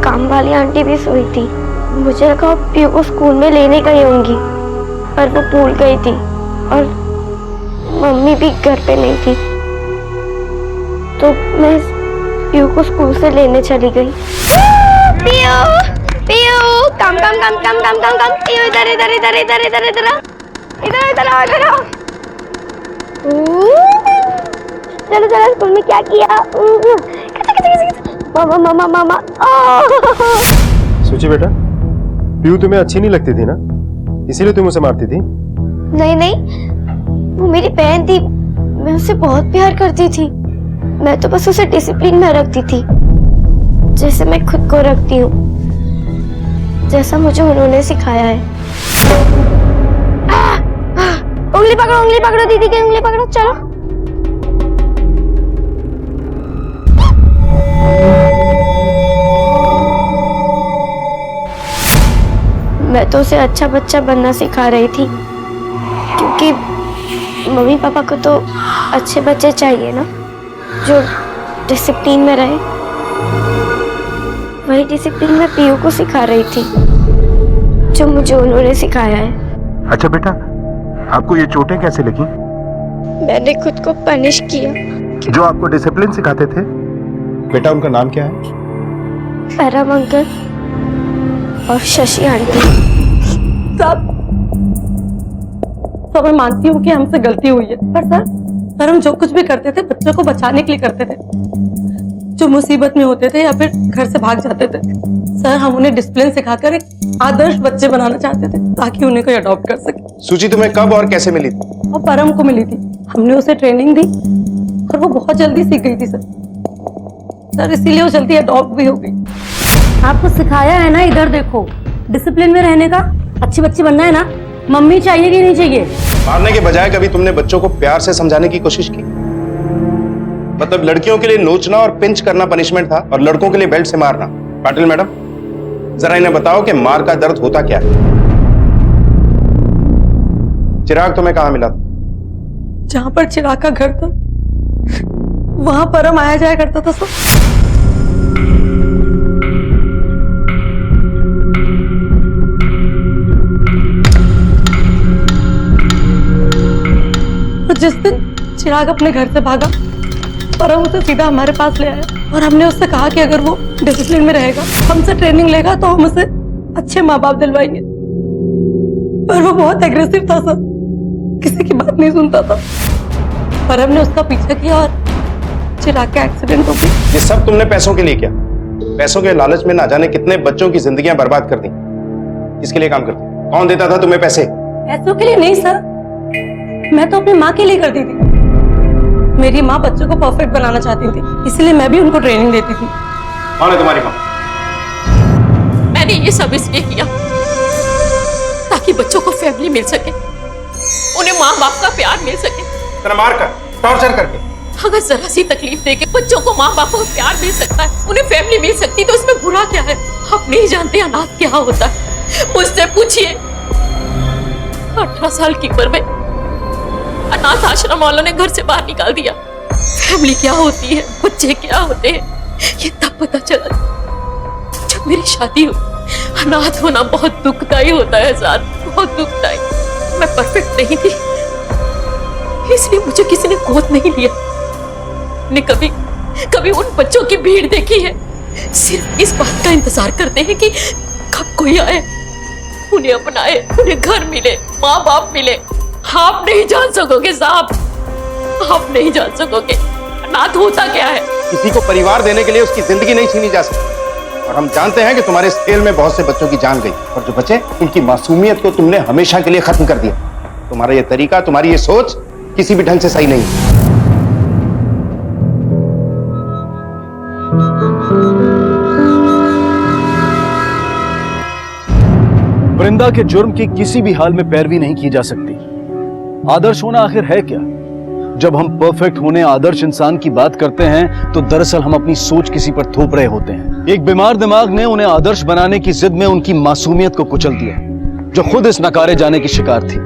काम वाली आंटी भी सोई थी। मुझे लगा पीयू को स्कूल में लेने गई होंगी, पर वो भूल गई थी और मम्मी भी घर पे नहीं थी, तो मैं पीयू को स्कूल से लेने चली गई। पीयू, पीयू, कम कम कम कम कम कम कम, पीयू इधर इधर इधर इधर इधर इधर इधर इधर आओ इधर आओ। चलो चलो, स्कूल में क्या किया? मामा मामा मामा। सूची बेटा, पीयू तुम्हें अच्छी नहीं लगती थी ना, इसीलिए तुम उसे मारती थी? नहीं नहीं, वो मेरी बहन थी, मैं उससे बहुत प्यार करती थी। मैं तो बस उसे डिसिप्लिन में रखती थी, जैसे मैं खुद को रखती हूँ, जैसा मुझे उन्होंने सिखाया है। उंगली पकड़ो दीदी की उंगली पकड़ो, चलो। मैं तो उसे अच्छा बच्चा बनना सिखा रही थी, क्योंकि मम्मी पापा को तो अच्छे बच्चे चाहिए ना, जो डिसिप्लिन में रहे। वही डिसिप्लिन मैं पीयू को सिखा रही थी, जो मुझे उन्होंने सिखाया है। अच्छा बेटा, आपको ये चोटें कैसे लगी? मैंने खुद को पनिश किया। जो आपको डिसिप्लिन सिखाते थे? बेटा, उनका नाम क्या है? परम अंकल और शशि आंटी। तो मैं मानती हूँ कि हमसे गलती हुई है, पर सर हम जो कुछ भी करते थे बच्चों को बचाने के लिए करते थे। जो मुसीबत में होते थे या फिर घर से भाग जाते थे, सर हम उन्हें डिसिप्लिन सिखाकर एक आदर्श बच्चे बनाना चाहते थे, ताकि उन्हें कोई अडॉप्ट कर सके। सूची तुम्हें कब और कैसे मिली थी? और परम को मिली थी, हमने उसे ट्रेनिंग दी और वो बहुत जल्दी सीख गई थी सर, इसीलिए वो जल्दी अडॉप्ट भी हो गई। आपको सिखाया है ना, इधर देखो, डिसिप्लिन में रहने का, अच्छी बच्ची बनना है ना। मम्मी चाहिए कि नहीं चाहिए? मारने के बजाय कभी तुमने बच्चों को प्यार से समझाने की कोशिश की? मतलब लड़कियों के लिए नोचना और पिंच करना पनिशमेंट था और लड़कों के लिए बेल्ट से मारना। पाटिल मैडम, जरा इन्हें बताओ कि मार का दर्द होता क्या है। चिराग तुम्हें कहां मिला था? जहां पर चिराग का घर था वहां परम आया जाया करता था सर। जिस दिन चिराग अपने घर से भागा, परम उसे सीधा हमारे पास ले आया और हमने उससे कहा कि अगर वो डिसिप्लिन में रहेगा, हमसे ट्रेनिंग लेगा तो हम उसे अच्छे माँ बाप दिलवाएंगे। पर वो बहुत एग्रेसिव था सर, किसी की बात नहीं सुनता था। परम ने उसका पीछा किया और चिराग का एक्सीडेंट हो गया। ये सब तुमने पैसों के लिए किया? पैसों के लालच में ना जाने कितने बच्चों की जिंदगियां बर्बाद कर दी। किसके लिए काम करती? कौन देता था तुम्हें पैसे? पैसों के लिए नहीं सर, मैं तो अपनी माँ के लिए करती थी। मेरी माँ बच्चों को परफेक्ट बनाना चाहती थी, इसलिए मैं भी उनको ट्रेनिंग देती थी। कौन है तुम्हारी माँ? मैंने ये सब इसलिए किया ताकि बच्चों को फैमिली मिल सके, उन्हें माँ बाप का प्यार मिल सके। तेरा मार कर, टॉर्चर करके। अगर जरा सी तकलीफ देके बच्चों को माँ बाप को प्यार मिल सकता है, उन्हें फैमिली मिल सकती है, तो इसमें बुरा क्या है? आप नहीं जानते अनाथ क्या होता है, मुझसे पूछिए। 18 साल की उम्र में अनाथ आश्रम वालों ने घर से बाहर निकाल दिया। फैमिली क्या होती है, बच्चे क्या होते हैं, ये तब पता चला जब मेरी शादी हुई। अनाथ होना बहुत दुखदाई होता है साथ, बहुत दुखदाई। मैं परफेक्ट नहीं थी, इसलिए मुझे किसी ने गोद नहीं लिया। ने कभी उन बच्चों की भीड़ देखी है, सिर्फ इस बात का इंतजार करते हैं कि कब कोई आए, उन्हें अपनाए, उन्हें घर मिले, माँ बाप मिले। आप नहीं जान सकोगे साहब, आप नहीं जान सकोगे अनाथ होता क्या है। किसी को परिवार देने के लिए उसकी जिंदगी नहीं छीनी जा सकती। और हम जानते हैं कि तुम्हारे इस खेल में बहुत से बच्चों की जान गई, और जो बचे उनकी मासूमियत को तुमने हमेशा के लिए खत्म कर दिया। तुम्हारा ये तरीका, तुम्हारी ये सोच किसी भी ढंग से सही नहीं है। वृंदा के जुर्म की किसी भी हाल में पैरवी नहीं की जा सकती। आदर्श होना आखिर है क्या? जब हम परफेक्ट होने आदर्श इंसान की बात करते हैं तो दरअसल हम अपनी सोच किसी पर थोप रहे होते हैं। एक बीमार दिमाग ने उन्हें आदर्श बनाने की जिद में उनकी मासूमियत को कुचल दिया, जो खुद इस नकारे जाने की शिकार थी।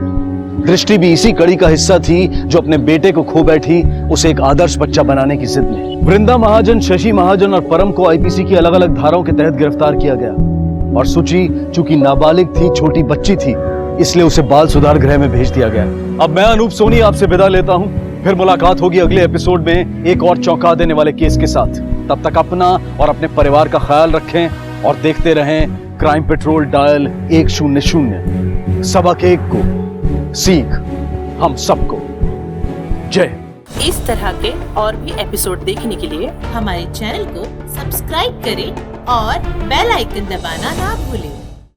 दृष्टि भी इसी कड़ी का हिस्सा थी, जो अपने बेटे को खो बैठी उसे एक आदर्श बच्चा बनाने की जिद में। वृंदा महाजन, शशि महाजन और परम को आईपीसी की अलग अलग धाराओं के तहत गिरफ्तार किया गया, और सुचि चूंकि नाबालिग थी, छोटी बच्ची थी, इसलिए उसे बाल सुधार गृह में भेज दिया गया। अब मैं अनूप सोनी आपसे विदा लेता हूं, फिर मुलाकात होगी अगले एपिसोड में एक और चौंका देने वाले केस के साथ। तब तक अपना और अपने परिवार का ख्याल रखें और देखते रहें क्राइम पेट्रोल डायल 100। सबक एक को, सीख हम सबको। जय। इस तरह के और भी एपिसोड देखने के लिए हमारे चैनल को सब्सक्राइब करें और बेल आइकन दबाना ना भूलें।